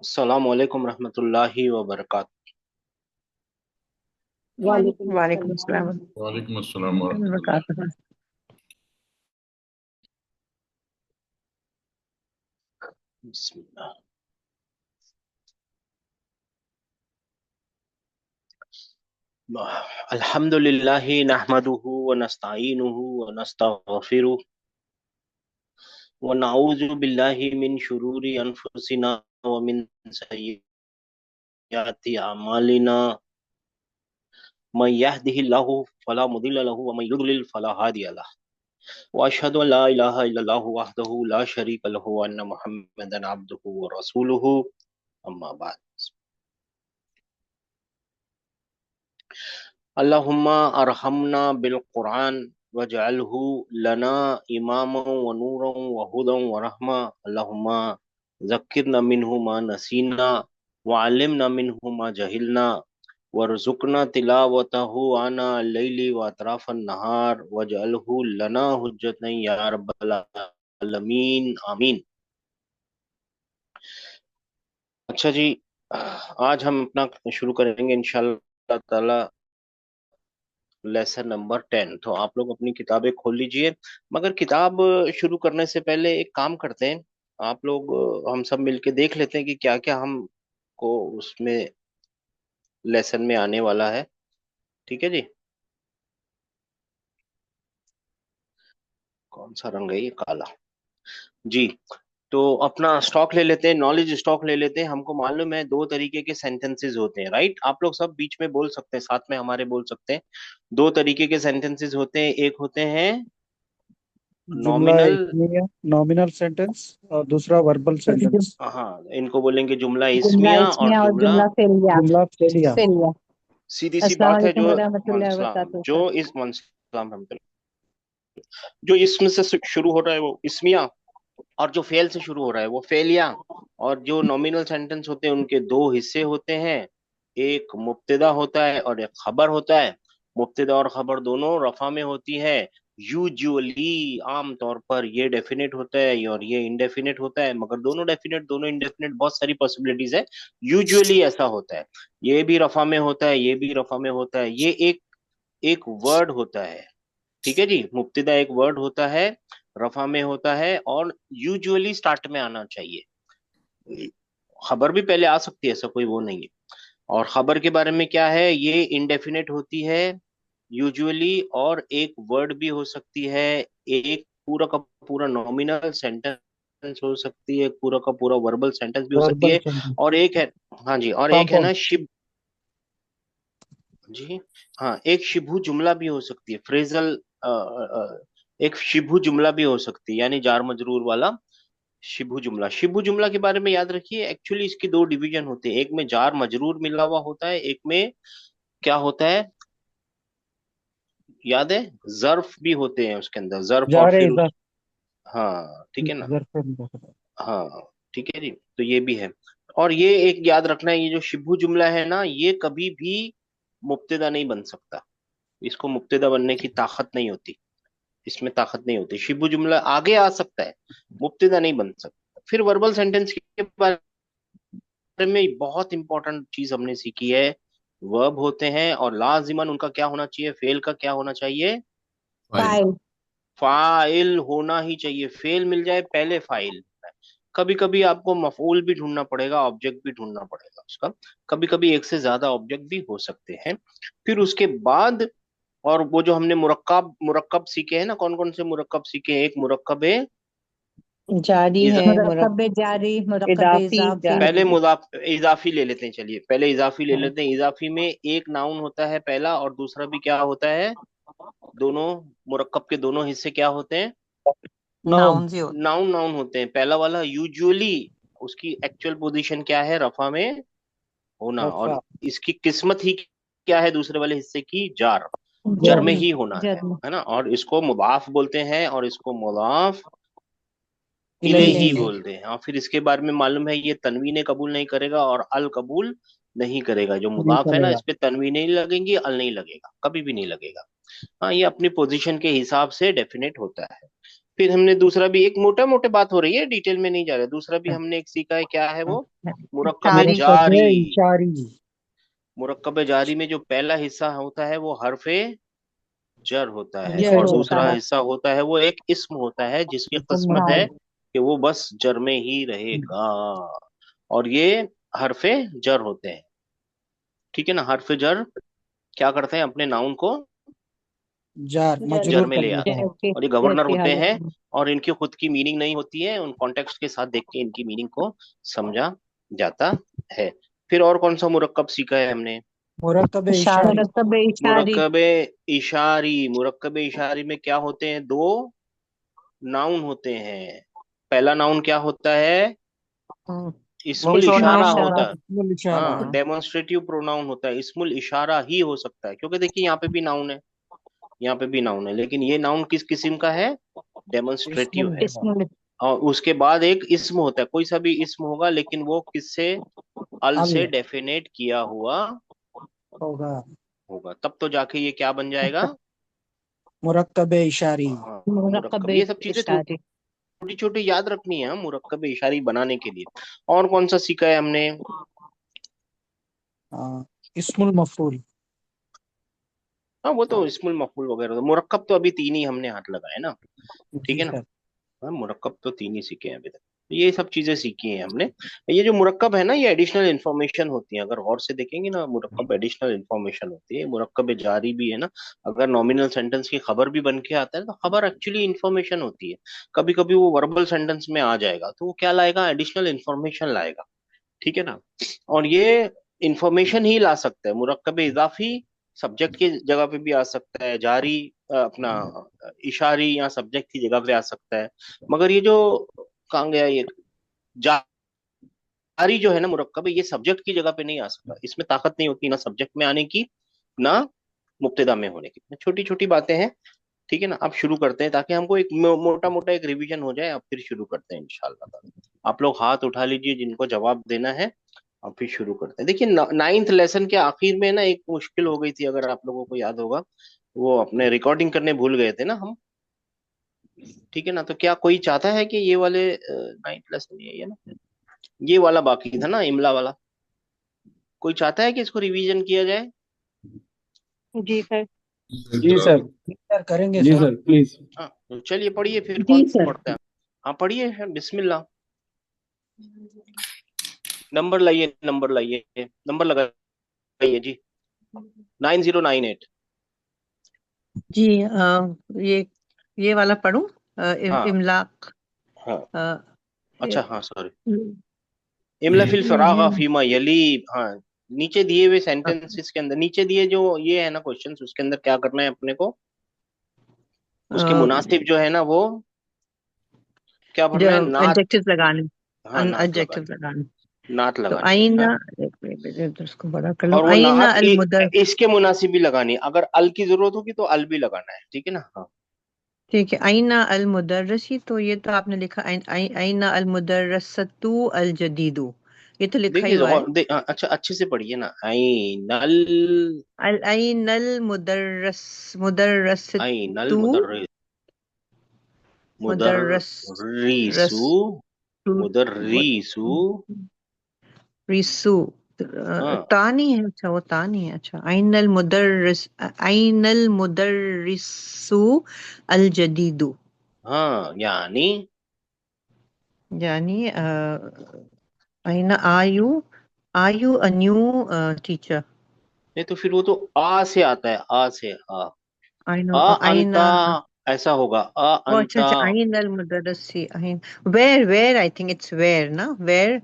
अस्सलाम वालेकुम रहमतुल्लाहि व बरकातहू। वालेकुम वालेकुम अस्सलाम। अस्सलाम वालेकुम अस्सलाम वरहमतुल्लाहि वरहमतुल्लाह। वबरकातुहू। बिस्मिल्लाह। अल्हम्दुलिल्लाहि नहमदुहु व नस्तईनुहु व नस्तगफिरुह व नऊज़ु बिल्लाहि मिन शुरूरि अनफुसिना व मिन सय्यिआति अमालिना। मन यहदिहिल्लाहु फला मुदिल्ल लहु व मन युद्लिल फला हादिय लहु व अशहदु अन ला इलाहा इल्लल्लाहु वहदहु ला शरीका लहु व अन्ना मुहम्मदन अब्दुहु व रसूलुहु। अम्मा बाद। अल्लाहुम्मा अरहमना बिल कुरान वजअलहु लना इमामा व नूरन व हुदन व रहमा। अल्लाहुम्मा ज़क्किरना मिन्हु मा नसीना व अल्लिमना मिन्हु मा जहिलना वरज़ुकना तिलावतहु आना लैली व अतराफन नहार वजअलहु लना हुज्जतन या रब्बल आलमीन आमीन। अच्छा जी, आज हम अपना शुरू करेंगे इंशाअल्लाह ताला लेसन नंबर 10। तो आप लोग अपनी किताबें खोल लीजिए। मगर किताब शुरू करने से पहले एक काम करते हैं, आप लोग हम सब मिलके देख लेते हैं कि क्या क्या हमको उसमें लेसन में आने वाला है। ठीक है जी। कौन सा रंग है ये? काला जी। तो अपना स्टॉक ले लेते हैं, नॉलेज स्टॉक ले लेते हैं। हमको मालूम है दो तरीके के सेंटेंसेस होते हैं, राइट? आप लोग सब बीच में बोल सकते हैं, साथ में हमारे बोल सकते हैं। दो तरीके के सेंटेंसेस होते हैं, एक होते हैं जुमला नॉमिनल। इस्मिया नॉमिनल सेंटेंस और दूसरा वर्बल जुम- सेंटेंस। हाँ, इनको बोलेंगे जुमला जुमला इस्मिया और इसमिया और जुमला। जुमला फेलिया। जुमला फेलिया। फेलिया। सीधी सी अस्सलाम बात है। वालेकुम जो वरहमतुल्लाहि सलाम, वबरकातुहू जो सर। इस सलाम रहमतुल्लाह। जो इसम से शुरू हो रहा है वो इसमिया, और जो फेल से शुरू हो रहा है वो फेलिया। और जो नॉमिनल सेंटेंस होते हैं उनके दो हिस्से होते हैं, एक मुब्तदा होता है और एक खबर होता है। मुब्तदा और खबर दोनों रफा में होती है। यूजुअली, आम तौर पर ये डेफिनेट होता है और ये इंडेफिनेट होता है, मगर दोनों डेफिनेट दोनों इंडेफिनेट बहुत सारी पॉसिबिलिटीज है। यूजुअली ऐसा होता है, ये भी रफा में होता है, ये भी रफा में होता है। ये एक एक वर्ड होता है। ठीक है जी, मुब्तदा एक वर्ड होता है, रफा में होता है और यूजुअली स्टार्ट में आना चाहिए। खबर भी पहले आ सकती है, ऐसा कोई वो नहीं है। और खबर के बारे में क्या है, ये इंडेफिनेट होती है यूजुअली, और एक वर्ड भी हो सकती है, एक पूरा का पूरा नॉमिनल सेंटेंस हो सकती है, पूरा का पूरा वर्बल सेंटेंस भी हो सकती वर्बल है। सेंटेंस। और एक है, हाँ जी, और एक है कंपाउंड। ना शिब जी। हाँ, एक शिबू जुमला भी हो सकती है, फ्रेजल। एक शिबू जुमला भी हो सकती है, यानी जार मजरूर वाला शिबू जुमला। शिबू जुमला के बारे में याद रखिए, एक्चुअली इसकी दो डिवीजन होते हैं, एक में जार मजरूर मिला हुआ होता है, एक में क्या होता है याद है, जर्फ भी होते हैं उसके अंदर, जर्फ। जा और रहे फिर इधर। हाँ ठीक है ना। जरफन। हाँ ठीक है जी। तो ये भी है। और ये एक याद रखना है, ये जो शिबू जुमला है ना, ये कभी भी मुब्तदा नहीं बन सकता। इसको मुब्तदा बनने की ताकत नहीं होती, इसमें ताकत नहीं होती। शिबू जुमला आगे आ सकता है, मुब्तदा नहीं बन सकता। फिर वर्बल सेंटेंस के बारे में बहुत इंपॉर्टेंट चीज हमने सीखी है। वर्ब होते हैं और लाजिमन उनका क्या होना चाहिए, फेल का क्या होना चाहिए, फाइल। फाइल। फाइल होना ही चाहिए। फेल मिल जाए पहले फाइल। कभी कभी आपको मफूल भी ढूंढना पड़ेगा, ऑब्जेक्ट भी ढूंढना पड़ेगा उसका। कभी कभी एक से ज्यादा ऑब्जेक्ट भी हो सकते हैं। फिर उसके बाद, और वो जो हमने मुरक्कब मुरक्कब सीखे हैं ना, कौन कौन से मुरक्कब सीखे हैं? एक मुरक्कब है जारी है, मुरक्कब जारी, मुरक्कब इदाफी इजाफी। पहले मुजाफ इजाफी ले लेते हैं, चलिए पहले इजाफी ले लेते हैं। इजाफी में एक नाउन होता है पहला, और दूसरा भी क्या होता है, दोनों मुरक्कब के दोनों हिस्से क्या होते हैं, नाउन। नाउन ही होते नाउन नाउन होते हैं। पहला वाला यूजुअली, उसकी एक्चुअल पोजीशन क्या है, रफा में होना। और रफा। इसकी किस्मत ही क्या है, दूसरे वाले हिस्से की जार, हैं। जर जर। में जर्म। ही होना जर्म। है ना। और इसको मुदाफ बोलते हैं और इसको मुदाफ इलैही। इलेही इलेही। बोलते हैं। और फिर इसके बारे में मालूम है, ये तनवीने कबूल नहीं करेगा और अल कबूल नहीं करेगा। जो नहीं मुदाफ है ना, चलेगा। इस पे तनवीन नहीं लगेंगी, अल नहीं लगेगा, कभी भी नहीं लगेगा। हाँ, ये अपनी पोजीशन के हिसाब से डेफिनेट होता है। फिर हमने दूसरा भी एक मोटा मोटे बात हो रही है, डिटेल में नहीं जा रहा, दूसरा भी हमने एक सीखा है, क्या है वो? मुरक्कब इशारी। मुरक्कब जारी। इशारी। मुरक्कब जारी में जो पहला हिस्सा होता है वो हरफे जर होता है, जर और इसमें होता दूसरा है। हिस्सा होता है वो एक इस्म होता है जिसकी इसमें किस्मत है हाँ। कि वो बस जर में ही रहेगा। और ये हरफे जर होते हैं, ठीक है ना। हरफे जर क्या करते हैं, अपने नाउन को जार जर जर मजरूर में कर ले देता आते है। हैं, के और ये जर गवर्नर की होते हालत हैं। में। और इनकी खुद की मीनिंग नहीं होती है, उन कॉन्टेक्स्ट के साथ देख के इनकी मीनिंग को समझा जाता है। फिर और कौन सा मुरक्कब सीखा है हमने? मुरक्कब इशारा, इशारी। मुरक्कब इशारी। मुरक्कब इशारी। मुरक्कब इशारी में क्या होते हैं? दो नाउन होते हैं। पहला नाउन क्या होता है? हम्म, इस्मुल इस्मुल इशारा इशारा। होता है। इस्मुल इशारा। हाँ, डेमोन्स्ट्रेटिव प्रोनाउन होता है, इस्मुल इशारा ही हो सकता है, क्योंकि देखिए यहाँ पे भी नाउन है, यहाँ पे भी नाउन है, लेकिन ये नाउन किस किस्म का है? डेमोन्स्ट्रेटिव इस्मुल है। होगा। इस्मुल। और उसके बाद एक इस्म होता है, कोई सा भी इस्म होगा, लेकिन वो किससे? अल अल से डेफिनेट किया हुआ होगा। होगा, तब तो जाके ये क्या बन जाएगा? मुरक्कब इशारी। हाँ, मुरक्कब मुरक्कब। ये सब चीजें इशारी। छोटी छोटी याद रखनी है मुरक्कब इशारी बनाने के लिए। और कौन सा सीखा है हमने? इस्मुल मफूल। हाँ, वो तो इस्मुल मफूल वगैरह, तो मुरक्कब तो अभी तीन ही हमने हाथ लगाए ना, ठीक जी है ना। सर। हाँ, मुरक्कब तो तीन ही सीखे हैं अभी तक, तो ये सब चीजें सीखी हैं हमने। ये जो मुरक्कब है ना, ये एडिशनल इन्फॉर्मेशन होती है, अगर गौर से देखेंगे ना, मुरक्कब एडिशनल इन्फॉर्मेशन होती है। मुरक्कब जारी भी है ना, अगर नॉमिनल सेंटेंस की खबर भी बन के आता है तो खबर एक्चुअली इन्फॉर्मेशन होती है। कभी कभी वो वर्बल सेंटेंस में आ जाएगा तो वो क्या लाएगा? एडिशनल इन्फॉर्मेशन लाएगा, ठीक है ना। और ये इंफॉर्मेशन ही ला सकता है। मुरक्कब इजाफी सब्जेक्ट की जगह पे भी आ सकता है, जारी अपना इशारी या सब्जेक्ट की जगह पे आ सकता है। मगर ये जो कहाँ गया ये जारी जो है ना, मुरक्कब, ये सब्जेक्ट की जगह पे नहीं आ सकता, इसमें ताकत नहीं होती ना सब्जेक्ट में आने की, ना मुब्तदा में होने की। छोटी छोटी बातें हैं, ठीक है ना। अब शुरू करते हैं ताकि हमको एक मोटा मोटा एक रिवीजन हो जाए, अब फिर शुरू करते हैं इंशाल्लाह। आप लोग हाथ उठा लीजिए जिनको जवाब देना है, अब फिर शुरू करते हैं। देखिए, नाइन्थ लेसन के आखिर में ना एक मुश्किल हो गई थी, अगर आप लोगों को याद होगा, वो अपने रिकॉर्डिंग करने भूल गए थे ना हम, ठीक है ना। तो क्या कोई चाहता है कि ये वाले नाइन्थ लेसन, ये ना, ये वाला बाकी था ना, इमला वाला, कोई चाहता है कि इसको रिवीजन किया जाए? जी सर। जी सर। जी सर करेंगे जी सर। Sir please. हाँ, तो चलिए पढ़िए, फिर जी कौन सर। पढ़ता है? हाँ, पढ़िए, बिस्मिल्लाह। नंबर लाइए, नंबर लाइए, नंबर लगाइए जी। 9098। जी ये वाला पढ़ूं? हाँ इमलाक। हाँ। अ, अच्छा, ए- हाँ, सॉरी। इमला फिल फरागा फीमा यली। हाँ, नीचे दिए हुए सेंटेंसेस के अंदर, नीचे दिए जो ये है ना क्वेश्चंस, उसके अंदर क्या करना है अपने को? उसके मुनासिब जो है ना वो क्या जो भरना है? नात। एडजेक्टिव लगाने। हाँ, नात एडजेक्टिव लगानी लगाने। है, नात तो लगानी है, हाँ। आईना, एक मिनट उसको बड़ा कर लो। और वो आईना नात अल मुदर। इसके मुनासिब भी लगानी है, अगर अल की जरूरत होगी तो अल भी लगाना है, ठीक है ना। हाँ, ठीक है, आईना अल मुदर्रसी, तो ये तो आपने लिखा आईना अल मुदर्रसतु अल जदीदु, ये तो लिखा ही देखिए हुआ है। अच्छा, अच्छे से पढ़िए ना। आई नल। अल आइनल आइनल मुदर्रसतु मुदर्रस मुदर्रिसु। मुदर्रिसु। रिसु। हाँ, तानी है, अच्छा वो तानी है। अच्छा, आइनल मुदर्रिसु अल जदीदु, हाँ, यानी यानी आईना आयु अ न्यू टीचर। नहीं तो फिर वो तो आ से आता है, आ से आ। I know. आ अंता, आईना। ऐसा होगा, आ ओ अच्छा अंता। अच्छा, आइनल मुदर्रिसी आइन। Where I think it's where ना, वेयर।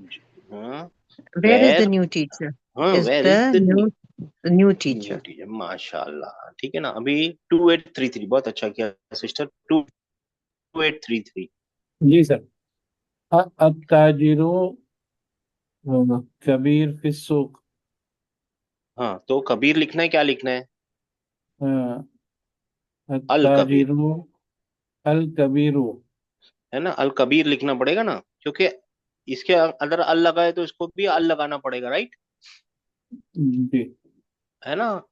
हाँ, where is the where. New teacher. हाँ, is where the is the new new teacher. Teacher, माशाल्लाह, ठीक है ना। अभी 2833, बहुत अच्छा किया सिस्टर, 2833। जी सर। अत्ताजिरु कबीर फिस्सुक। हाँ, तो कबीर लिखना है, क्या लिखना है? अल कबीर, अत्ताजिरु अल कबीरु। है ना, अल कबीर लिखना पड़ेगा ना, क्योंकि इसके अंदर अल लगा है तो इसको भी अल लगाना पड़ेगा, राइट? जी। है ना,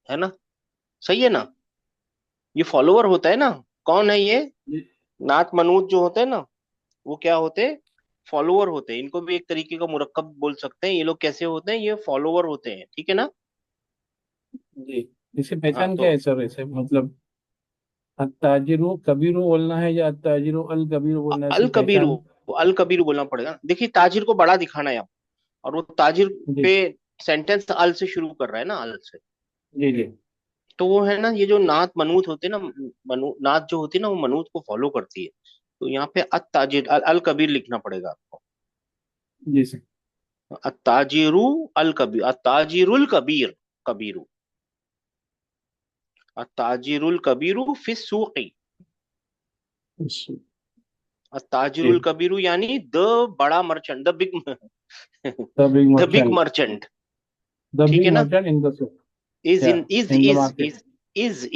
है ना, सही है ना। ये फॉलोवर होता है ना, कौन है ये? जी नात मनूत जो होते हैं ना, वो क्या होते हैं? फॉलोअर होते हैं। इनको भी एक तरीके का मुरक्कब बोल सकते हैं। ये लोग कैसे होते हैं? ये फॉलोअर होते हैं, ठीक है ना? जी। इसे हाँ पहचान क्या तो है सर, इसे मतलब अत्ताजिरु कबीरू बोलना है या अत्ताजिरु अल कबीरू बोलना है, अल इसकी कबीरू, पहचान? अल कबीरू बोलना पड़ेगा। देखिए ताजिर को बड़ा दिखाना है यहाँ, और वो ताजिर जी पे सेंटेंस अल से शुरू कर रहा है ना, अल से। जी जी तो वो है ना, ये जो नात मनूत होते हैं ना, नात जो होती है ना, वो मनूत को फॉलो करती है। तो यहाँ पे अत ताजिर अल कबीर लिखना पड़ेगा आपको। जी सर। अत्ताजिरु अल कबीर, अत्ताजिरुल कबीर, कबीरू, अत्ताजिरुल कबीरू फिस सूकी। अत्ताजिरुल जी। कबीरू यानी द बड़ा merchant, the big the big the big merchant. Merchant, the ठीक बिग है ना? मर्चेंट इन द सुक। इज या in is in the is market. Is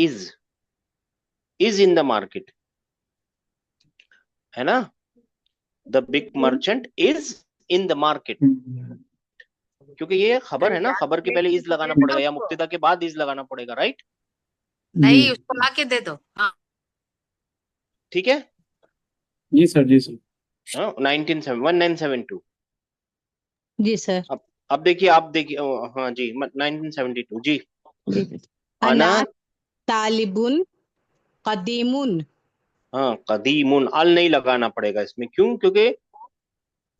is in the market, है ना? The big merchant is in the market. क्योंकि ये खबर है ना, खबर के पहले इज लगाना पड़ेगा, या मुब्तदा के बाद इज लगाना पड़ेगा, राइट? जी नहीं, उसको ला के दे दो। हाँ, ठीक है। जी सर। जी सर। हाँ, 1972। जी सर। अब देखिए, आप देखिए, हाँ जी, 1972 जी। जी। अना, अना तालिबुन कदीमुन। हाँ, कदीमुन, अल नहीं लगाना पड़ेगा इसमें। क्यों? क्योंकि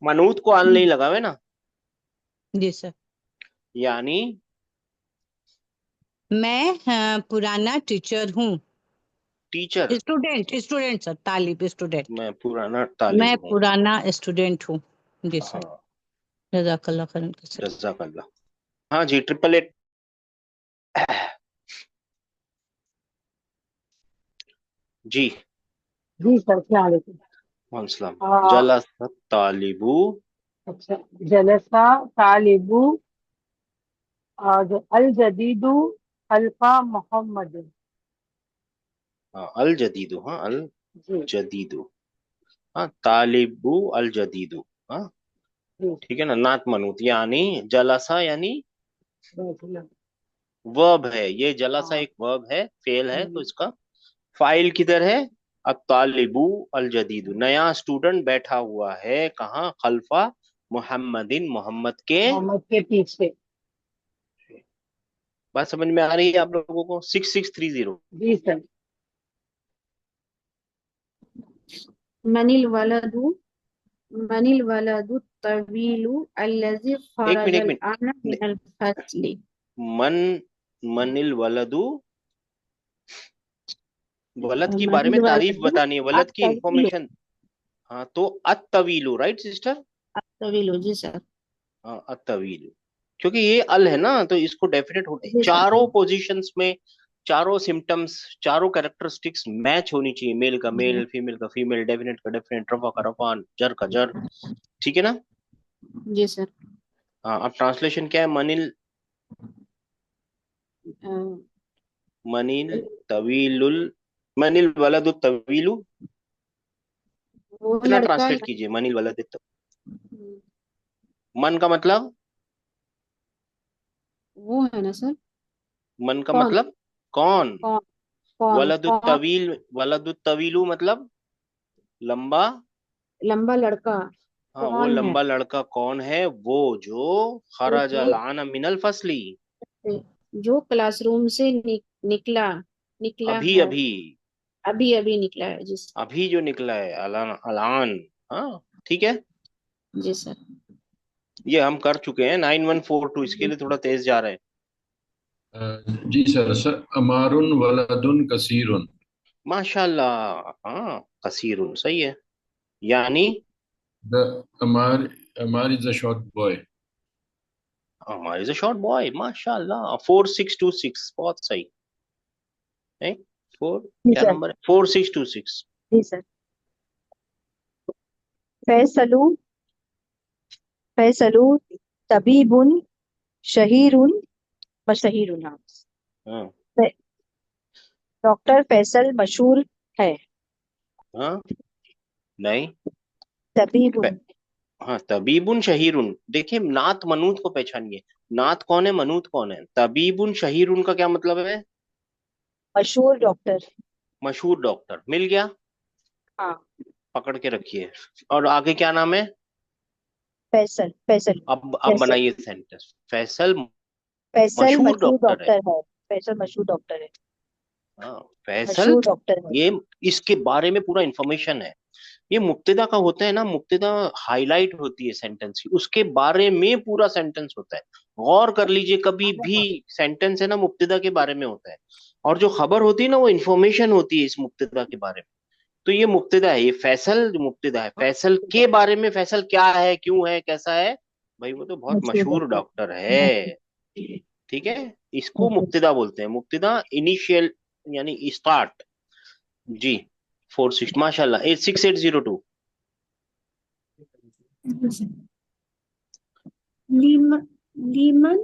मनूत को अल नहीं लगावे ना। जी सर। यानी मैं पुराना टीचर हूँ। टीचर, स्टूडेंट, स्टूडेंट सर, तालिब स्टूडेंट। मैं पुराना मैं तालिब हूँ। पुराना स्टूडेंट हूँ। जी सर। हाँ, जज़ाकल्लाह खैरन सर। जज़ाकल्लाह। हाँ जी, 888। जी, जी सर, क्या हालत वालेकुम है? जलस तालिबू, अच्छा, जलसा तालिबू और अल जदीदू अल्फा मोहम्मद। हाँ, अल जदीदू, हाँ, अल जी जदीदू, हाँ, तालिबू अल जदीदू। हाँ, जी। ठीक है ना, नात मनूत। यानी जलसा यानी बिल्कुल। वर्ब है ये, जलसा हाँ। एक वर्ब है, फेल है, तो हम्म, इसका फाइल किधर है? अत्तालिबू अल जदीदू, नया स्टूडेंट बैठा हुआ है कहाँ? खल्फा मुहम्मदिन, मोहम्मद के। मोहम्मद के पीछे। बात समझ में आ रही है आप लोगों को? 6630। जी सर। मनिल वलदु, मनिल वलदु तवीलु अल्लज़ी एक मिनट, एक खरजल मिनट। आना मिनल फस्ली। मन, मनिल वलदू, वलद की बारे मनिल में तारीफ वलदु बतानी है, वलद की अतवीलु, इंफॉर्मेशन। हाँ, तो अतवीलू, राइट सिस्टर? तवीलु जी सर। हाँ, अतवीलू। क्योंकि ये अल है ना, तो इसको डेफिनेट होने जी सर। चारों पोजीशंस में, चारों सिम्टम्स, चारों कैरेक्टरिस्टिक्स मैच होनी चाहिए। मेल का जी मेल, फीमेल का फीमेल, डेफिनेट का डेफिनेट, रफा का रफा, जर का जर। ठीक है ना? जी सर। हाँ, अब ट्रांसलेशन क्या है? मनिल, अ, मनिल तवीलुल, मनिल वलदु तवीलु। वो इतना लड़का ट्रांसलेट कीजिए, मनिल वलद। मन का मतलब, वो है ना सर। मन का कौन मतलब कौन? कौन कौन वलदु कौन तवील, वलदु तवीलु मतलब लंबा। लंबा लड़का हाँ, वो कौन है? लंबा लड़का कौन है? वो जो वो खरजल जो आन मिनल फसली, जो क्लासरूम से निकला निकला अभी है। अभी, अभी अभी निकला है जी सर। अभी जो निकला है, अलान अलान। हाँ, ठीक है। जी सर। ये हम कर चुके हैं 9142, इसके लिए थोड़ा तेज जा रहे हैं। जी सर। सर अमारुन वलदुन कसीरुन। माशाल्लाह, हाँ, कसीरुन सही है। यानी द अमार अमार इज अ शॉर्ट बॉय। हमारे इज अ शॉर्ट बॉय, माशाल्लाह। 4626, बहुत सही है। फोर, जी क्या सर। नंबर है? 4626। जी सर। फैसलू फैसलू तबीबुन शहीरुन मशहीरुन। हाँ। हाँ, डॉक्टर फैसल मशहूर है। हाँ, नहीं। तबीबुन। हाँ, तबीबुन शहीरुन। देखिए, नात मनूत को पहचानिए। नात कौन है, मनूत कौन है? तबीबुन शहीरुन का क्या मतलब है? मशहूर डॉक्टर। मशहूर डॉक्टर, मिल गया, हाँ। पकड़ के रखिए। और आगे क्या नाम है? फैसल फैसल अब फैसल बनाइए सेंटेंस। फैसल फैसल मशहूर मशहूर डॉक्टर है। डॉक्टर है। फैसल मशहूर डॉक्टर है। हाँ, फैसल, मशहूर डॉक्टर है। ये इसके बारे में पूरा इंफॉर्मेशन है। ये मुब्तदा का होता है ना, मुब्तदा हाईलाइट होती है सेंटेंस की, उसके बारे में पूरा सेंटेंस होता है। गौर कर लीजिए, कभी भी सेंटेंस है ना मुब्तदा के बारे में होता है, और जो खबर होती है ना वो इंफॉर्मेशन होती है इस मुब्तदा के बारे में। तो ये मुब्तदा है, ये फैसल जो मुब्तदा है, फैसल के बारे में, फैसल क्या है, क्यों है, कैसा है, भाई वो तो बहुत मशहूर मशहूर डॉक्टर। डॉक्टर है। ठीक है, इसको मुब्तदा बोलते हैं, मुब्तदा इनिशियल, यानी स्टार्ट। जी, 46 माशाल्लाह, 86802। लीमन लीमन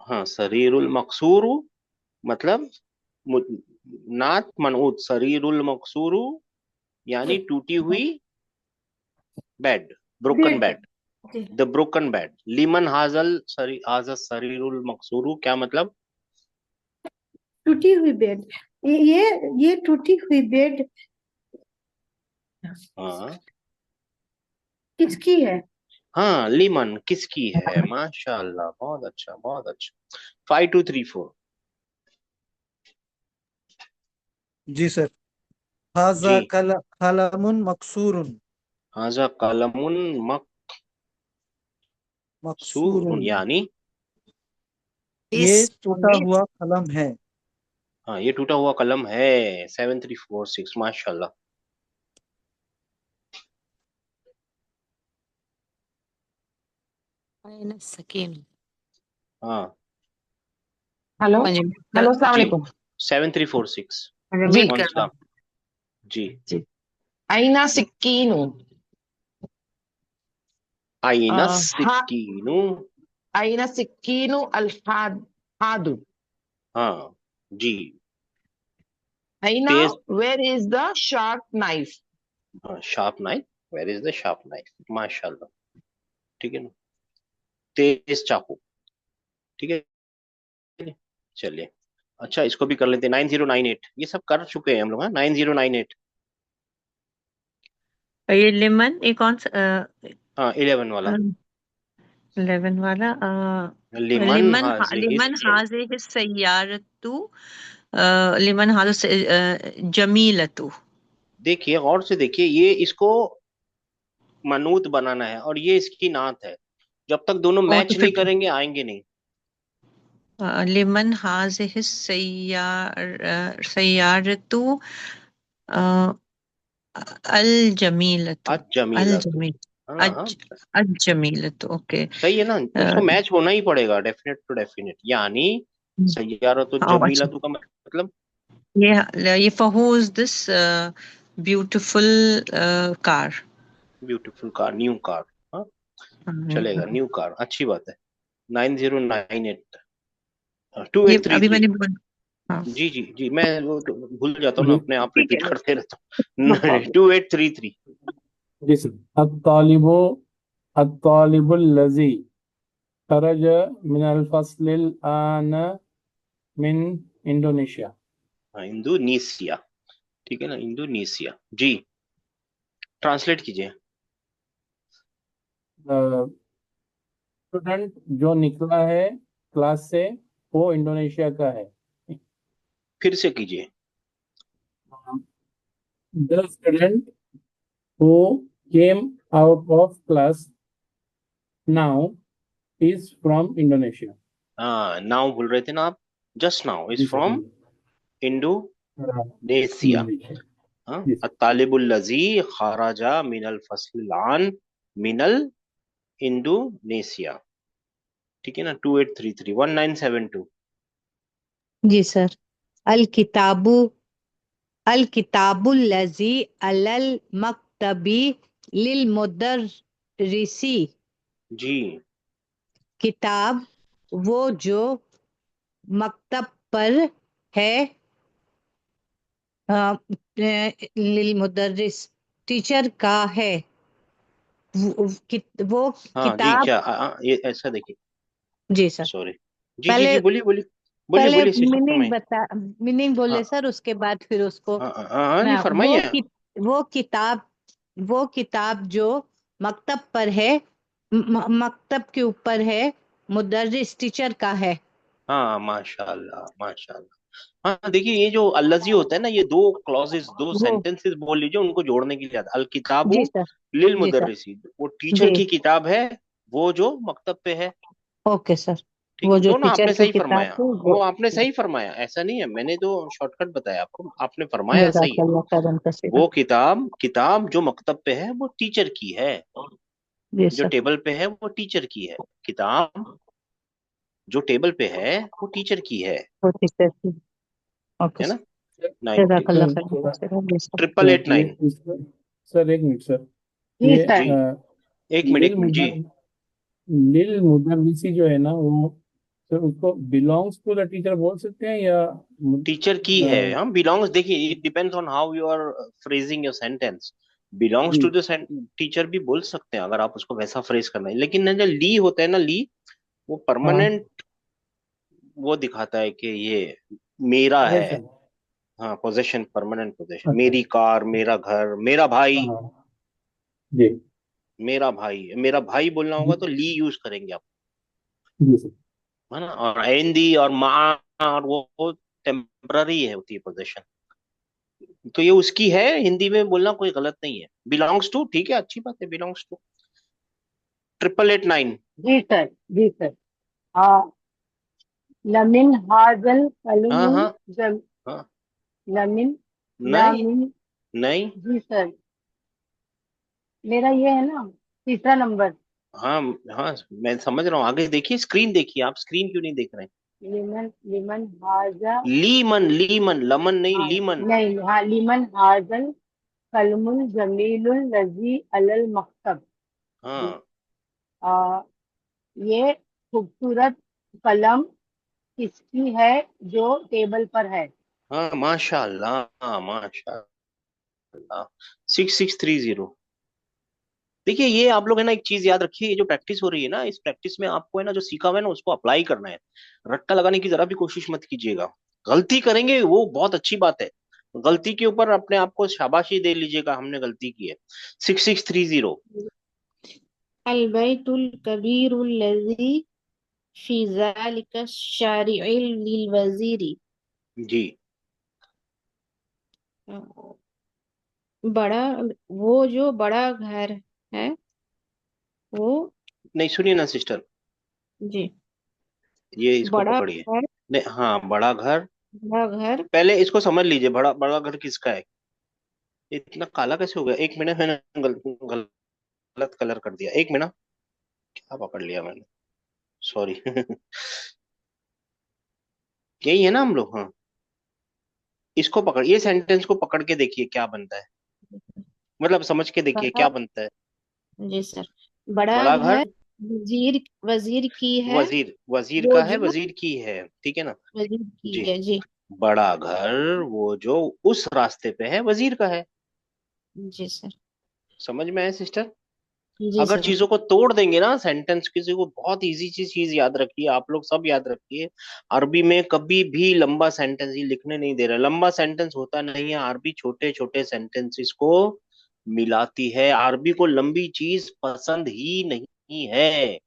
हाँ, सरीरुल मकसूरू, मतलब मु- नात मनऊत, सरीरुल मकसूरू यानी टूटी हुई bed, broken bed. Bed, the broken bed. लिमन हाजल सरी हाजल सरीरुल मकसूरू, क्या मतलब? टूटी हुई बेड। ये टूटी हुई बेड हाँ किसकी है? हाँ, लिमन किसकी है, माशाल्लाह, बहुत अच्छा, बहुत अच्छा। 5234। जी सर। हाजा जी, कलमुन मकसूरुन। हाजा कलमुन मकसूरुन, मकसूरुन यानी, ये इस टूटा हुआ कलम है। हाँ, ये टूटा हुआ कलम है। 7346, माशाल्लाह। सकीन। हाँ हेलो। मुझे हेलो, अस्सलाम जी, वालेकुम। 7346। जी रीड करना। वालेकुम। जी, जी। आईना सिक्कीनु। आईना हा सिक्कीनु। आईना सिक्कीनु अल हादु। हाँ जी, आईना तेज, where is the sharp knife. हाँ, sharp knife, where is the sharp knife, माशाल्लाह। ठीक है ना, तेज चाकू। ठीक है, चलिए। अच्छा, इसको भी कर लेते हैं। 9098, ये सब कर चुके हैं हम लोग, हाँ, 9098। ये लेमन, ये कौन सा? हाँ, 11 वाला। 11 वाला। लिमन हाजिहिस लिमन हाजिह सैयारतु। लिमन हाजिह जमीलतु। देखिए, गौर से देखिए, ये इसको मनूत बनाना है और ये इसकी नात है। जब तक दोनों और तो मैच नहीं फिर करेंगे आएंगे नहीं। लिमन हाजिह सैयारतु अल जमीलतु। आज अल जमीला तो, जमील। हाँ हाँ, अज अज जमीलतु, ओके। सही है ना, उसको मैच होना ही पड़ेगा, डेफिनेट टू डेफिनेट, यानी सैयारतु अच्छा, जमीलतु का मतलब, ये फहूज this beautiful car. Beautiful car, new car. हाँ, चलेगा, न्यू कार, अच्छी बात है। 9098, टू ये एट थ्री अभी थ्री मैंने बोला। हाँ, जी जी जी, मैं वो तो भूल जाता हूँ ना, अपने आप ठीक रिपीट है। करते रहता नो हूँ। प्रॉब्लम। 2833। जी सर। अत्तालिबु अत्तालिबुल लजी खरज मिनल फस्लिल आन मिन इंडोनेशिया। हाँ, इंडोनेशिया। ठीक है ना, इंडोनेशिया। जी, ट्रांसलेट कीजिए। स्टूडेंट जो निकला है क्लास से वो इंडोनेशिया का है। फिर से कीजिए। The student who came out of class now is from Indonesia. हाँ, नाउ भूल रहे थे ना आप, जस्ट नाउ जी is sir. From Indonesia. Indonesia. हाँ, जी सर। अत्तालिबुल लजी खराजा मिनल फसलान मिनल इंडोनेशिया। ठीक है ना, 2833, 1972। जी सर। अल किताबु अल किताबुल लजी अलल मक्तबी लिल मुदर्रिसी। जी, किताब वो जो मकतब पर है, लिल मुदर्रिस टीचर का है। वो हाँ जी, किताब। क्या ये ऐसा देखिए, जी सर। सॉरी। जी जी पहले जी, बोलिए बोलिए। बोलिए पहले बोलिए सिस्टर, मीनिंग फरमाइए। बता, मीनिंग बोले हाँ सर, उसके बाद फिर उसको हाँ हाँ हाँ, मैं नहीं फरमाइए। वो किताब, वो किताब जो मकतब पर है, मकतब के ऊपर है, मुदर्रिस टीचर का है। हाँ माशाल्लाह माशाल्लाह। हाँ देखिए, ये जो अल्लजी होता है ना, ये दो क्लॉजेस, दो वो सेंटेंसेस बोल लीजिए, उनको जोड़ने के लिए आता है। अल किताबु जी सर। लिल जी सर। मुदर्रिसी, वो टीचर जी। की किताब है, वो जो मकतब पे है। Okay sir. ठीक वो है, जो तो ना टीचर आपने की सही किताब फरमाया। थी वो वो। आपने सही फरमाया, ऐसा नहीं है, मैंने तो शॉर्टकट बताया आपको, आपने फरमाया सही है। जज़ाकल्लाह खैरन कसीरा। वो किताब किताब जो मकतब पे है वो टीचर की है, जी जो सर। टेबल पे है वो टीचर की है। किताब जो टेबल पे है वो टीचर की वो टीचर की। ओके है ना। सर। 90। जज़ाकल्लाह सर खैरन कसीरा। जी सर। ट्रिपल सर एट ये नाइन। इसमें, सर एक मिनट सर, जी ये सर। जी, एक मिनट लिल एक मिनट जी। मुदर लिल मुदर्रिसी जो है ना वो, सर उसको बिलोंग्स टू द टीचर बोल सकते हैं या टीचर की है, हम बिलोंग्स, देखिए it depends on how you are phrasing your sentence. Belongs to जी द टीचर भी बोल सकते हैं अगर आप उसको वैसा फ्रेज करना है, लेकिन ना जो ली होता है ना, ली वो हाँ परमानेंट, वो दिखाता है कि ये मेरा है। पोजेशन। हाँ, पोजेशन, परमानेंट पोजेशन, अच्छा मेरी कार, मेरा घर, मेरा भाई। हाँ जी मेरा भाई बोलना जी होगा तो ली यूज करेंगे आप, जी सर। है ना। और आइंदी और माँ, और वो टेम्पररी है, होती है पोजेशन। तो ये उसकी है, हिंदी में बोलना कोई गलत नहीं है। बिलोंग्स टू, ठीक है, अच्छी बात है, बिलोंग्स टू। 888 9। जी सर। जी सर। हाँ। लमिन हाजल हाँ कलमुल हाँ जम हाँ। लमिन नहीं लमिन। नहीं। जी सर। मेरा ये है ना, तीसरा नंबर। हाँ हाँ, मैं समझ रहा हूँ, आगे देखिए, स्क्रीन देखिए, आप स्क्रीन क्यों नहीं देख रहे हैं। लिमन लिमन हाजा। लीमन, लीमन, लमन नहीं, हाँ लीमन। नहीं, हाँ, लिमन हाजल कलमुल जमीलुल लजी अलल मकतब। जी। हाँ आ, ये खूबसूरत कलम किसकी है जो टेबल पर है? हाँ माशाल्लाह, हाँ माशाल्लाह। 6630। देखिए, ये आप लोग है ना, एक चीज याद रखिए, ये जो प्रैक्टिस हो रही है ना, इस प्रैक्टिस में आपको है ना, जो सीखा हुआ है ना, उसको अप्लाई करना है। रट्टा लगाने की जरा भी कोशिश मत कीजिएगा। गलती करेंगे वो बहुत अच्छी बात है, गलती के ऊपर अपने आप को शाबाशी दे लीजिएगा, हमने गलती की है। 6630। अल बैतुल कबीरुल लज़ी फी ज़ालिका शारिउल लिल वज़ीरी। जी। बड़ा, वो जो बड़ा घर है वो। नहीं, सुनिए ना सिस्टर, जी। ये इसको बड़ा पकड़िए। घर। नहीं, हाँ, बड़ा घर। बड़ा घर। पहले इसको समझ लीजिए, बड़ा बड़ा घर किसका है। इतना काला कैसे हो गया, एक मिनट, मैंने गलत कलर कर दिया, एक मिनट। क्या पकड़ लिया मैंने, सॉरी। यही है ना हम लोग, हाँ। इसको पकड़, ये सेंटेंस को पकड़ के देखिए क्या बनता है, मतलब समझ के देखिए बड़ा। क्या बनता है। जी सर। बड़ा बड़ा घर घर, वजीर वजीर की है। वजीर, वजीर वो का है, जो वजीर की है, ठीक है ना। वजीर की जी। है। जी। बड़ा घर वो जो उस रास्ते पे है, वजीर का है। जी सर। समझ में आया सिस्टर। जी अगर सर। चीजों को तोड़ देंगे ना, सेंटेंस किसी को, बहुत इजी चीज याद रखिए, आप लोग सब याद रखिए। अरबी में कभी भी लंबा सेंटेंस ही लिखने नहीं दे रहा, लंबा सेंटेंस होता नहीं है, अरबी छोटे छोटे सेंटेंसेस को मिलाती है। अरबी को लंबी चीज पसंद ही नहीं है,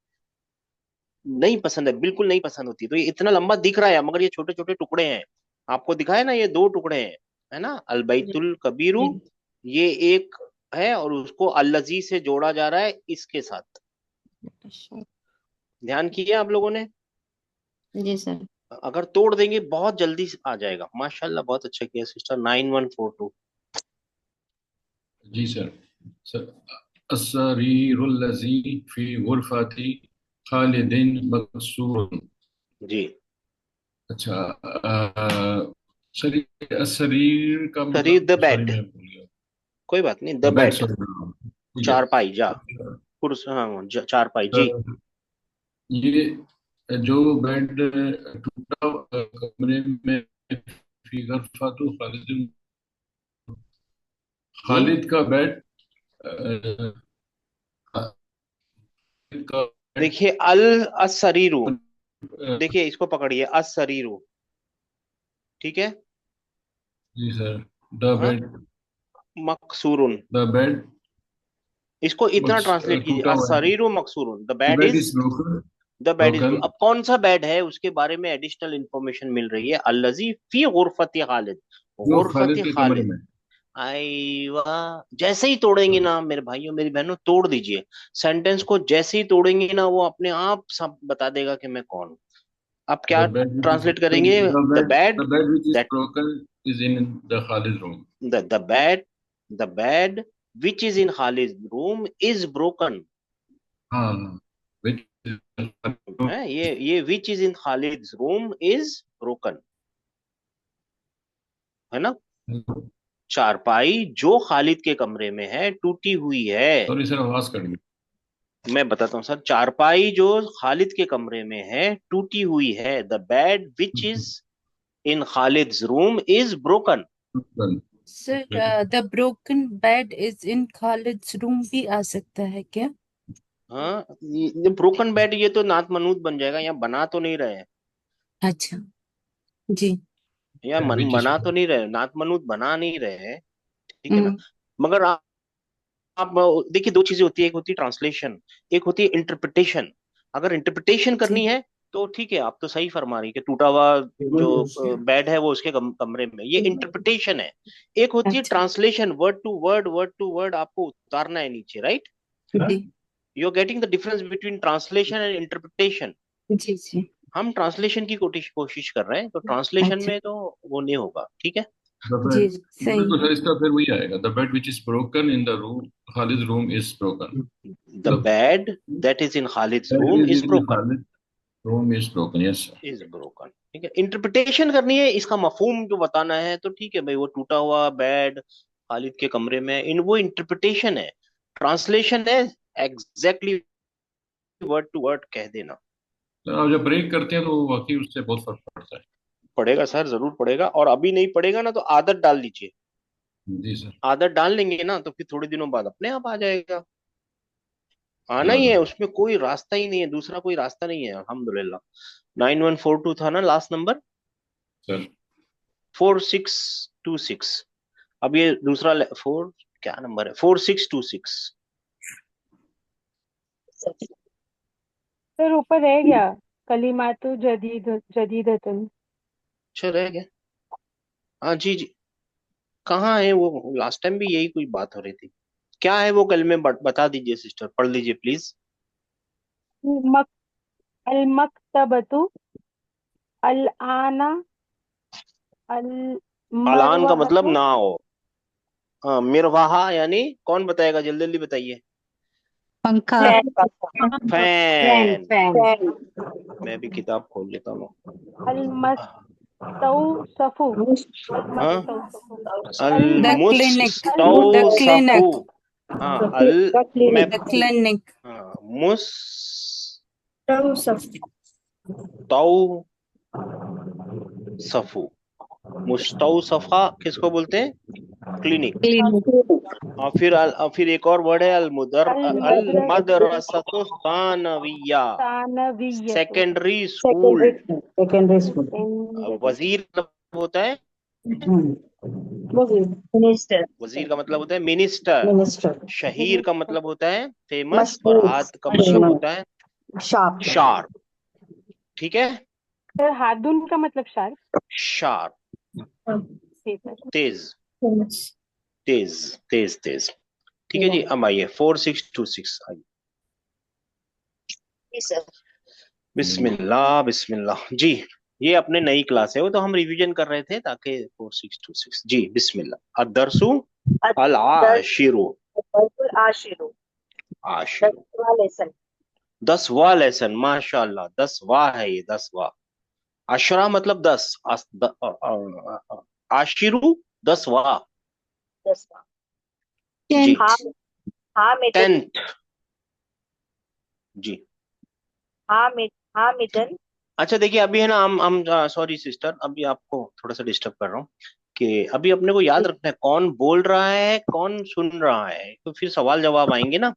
नहीं पसंद है, बिल्कुल नहीं पसंद होती। तो ये इतना लंबा दिख रहा है, मगर ये छोटे छोटे टुकड़े हैं। आपको दिखाया ना, ये दो टुकड़े हैं, है ना, जी। अलबैतुल कबीरू। जी। ये एक है, और उसको अल्लजी से जोड़ा जा रहा है इसके साथ। अच्छा। ध्यान किए आप लोगों ने। जी सर। अगर तोड़ देंगे बहुत जल्दी से आ जाएगा। माशाल्लाह, बहुत अच्छा किया सिस्टर। 9142। जी सर। सर, अस्सरीरुल लज़ी फी गुरफती खालिदिन मकसूर। जी। अच्छा, सर ये असरीर का शरीर, द मतलब, सॉरी बेड, मैं भूल गया। कोई बात नहीं, द बेड, बेड। सॉरी, ठीक है। चारपाई जा, कुर्स, हाँ, चारपाई जी। सर, ये जो बेड टूटा कमरे में फी गुरफतु खालिदिन, हम्म। खालिद का बेड, देखिए अल असरीरू, देखिए इसको पकड़िए, असरीरू, ठीक है। जी सर। द हाँ, बेड, मकसूरुन, द बेड इसको इतना ट्रांसलेट कीजिए, टूटा हुआ है। असरीरू मकसूरुन, the the bed bed is, is broken, the bed is, broken. अब कौन सा बेड है उसके बारे में एडिशनल इंफॉर्मेशन मिल रही है, अल्लजी फी गुरफती खालिद, जो गुरफती खालिद के कमरे खालिद। में। आईवा, जैसे ही तोड़ेंगे ना मेरे भाइयों मेरी बहनों, तोड़ दीजिए सेंटेंस को, जैसे ही तोड़ेंगे ना वो अपने आप सब बता देगा कि मैं कौन हूं। आप क्या the bed which is, translate करेंगे, the bed, the bed which is that, broken is in the Khalid room. The bed, the bed which is in Khalid room is broken, हाँ, विच है ये which is in Khalid room is broken, है ना। चारपाई जो खालिद के कमरे में है टूटी हुई है। सॉरी सर, आवाज कट गई। मैं बताता हूँ सर, चारपाई जो खालिद के कमरे में है टूटी हुई है, the bed which is in Khalid room is broken. Sir the broken bed is in Khalid's room भी आ सकता है क्या? हाँ, ये ब्रोकन बेड, ये तो नात मनूत बन जाएगा, यहाँ बना तो नहीं रहे हैं, अच्छा जी। यहाँ विच इज, बना तो नहीं रहे, नात मनूत बना नहीं रहे हैं, ठीक है ना। हम्म। मगर आप देखिए, दो चीजें होती है, एक होती है ट्रांसलेशन, एक होती है इंटरप्रिटेशन। अगर इंटरप्रिटेशन जी। करनी है तो ठीक है, आप तो सही फरमा रही कि टूटा हुआ जो बेड है वो उसके कमरे में, ये इंटरप्रिटेशन है। एक होती है अच्छा translation, word to word, word to word आपको उतारना है नीचे, राइट। जी you are getting the difference between translation and interpretation. जी जी। हम ट्रांसलेशन की कोशिश कर रहे हैं, तो ट्रांसलेशन अच्छा में तो वो नहीं होगा, ठीक है। द जी बेड, सही बिल्कुल है। सर, इसका फिर वही आएगा, the bed which is broken in the room, Khalid room is broken. The the bed that is in Khalid bed room is is in broken, Khalid room is broken, yes sir. Is broken, ठीक है। Interpretation करनी है, इसका मफहूम जो बताना है, तो ठीक है भाई, वो टूटा हुआ बेड खालिद के कमरे में, इन वो इंटरप्रिटेशन है। ट्रांसलेशन है एग्जैक्टली वर्ड टू वर्ड कह देना। सर आप जब ब्रेक करते हैं तो वाकई उससे बहुत फर्क पड़ता है। पड़ेगा सर, जरूर पड़ेगा, और अभी नहीं पड़ेगा ना तो आदत डाल लीजिए। जी सर। आदत डाल लेंगे ना तो फिर थोड़े दिनों बाद अपने आप आ जाएगा। सही आना बात ही है है, सर। उसमें कोई रास्ता ही नहीं है, दूसरा कोई रास्ता नहीं है, अल्हम्दुलिल्लाह। 9142 था ना लास्ट नंबर, सर 4626। अब ये दूसरा फोर, क्या नंबर है, 4626। सर ऊपर रह गया, कलिमातु जदीद जदीदतन। अच्छा रह गया, हाँ जी जी। कहाँ है वो, लास्ट टाइम भी यही कोई बात हो रही थी। क्या है वो, कल में बता दीजिए सिस्टर, पढ़ लीजिए प्लीज। मक अल मकतबतु अल आना अल अलान का मतलब मरवहतु। ना हो। हाँ, मिरवाहा यानी कौन बताएगा, जल्दी जल्दी बताइए। पंखा। फैन पंखा फैन फैन। फैन। फैन मैं भी किताब खोल लेता हूँ। अल मस्तौसफु अल हाँ, मस्तौसफु अल अल द मस क्लिनिक। अल द मुस्तौसफु। क्लिनिक। हाँ, अल, द मैं, क्लिनिक द क्लिनिक। हाँ, मुस्तौसफु, मुस्तौसफा किसको बोलते हैं, क्लिनिक। क्लिनिक। और फिर एक और वर्ड है अल अल मदरसतु मदरसतु सानविया, सानवियतु। Secondary school. Secondary secondary school secondary. वजीर का मतलब होता है, मिनिस्टर वजीर का मतलब होता है मिनिस्टर। मिनिस्टर शहीर का मतलब होता है फेमस, और मशहूर हाथ का मतलब होता है शार्प शार्प, ठीक है। सर हादुन का मतलब शार्प। शार्प, ठीक है। तेज, तेज, तेज तेज, ठीक है जी। अब आइए 4626 आइए। जी सर बिस्मिल्लाह बिस्मिल्लाह जी। ये अपने नई क्लास है, वो तो हम रिवीजन कर रहे थे ताकि 4626 जी। बिस्मिल्लाह अदरसु अल दस आशिरु, आशिरो आशिरु, 10वां लेसन 10वां लेसन, माशाल्लाह 10वां है ये, 10वां। अशरा मतलब 10, आशिरु 10वां 10वां जी। हाँ टेंथ। हामिदन 10th जी। हामिदन अच्छा देखिए, अभी है ना, हम सॉरी सिस्टर, अभी आपको थोड़ा सा डिस्टर्ब कर रहा हूँ। कि अभी अपने को याद रखना है कौन बोल रहा है कौन सुन रहा है, तो फिर सवाल जवाब आएंगे ना।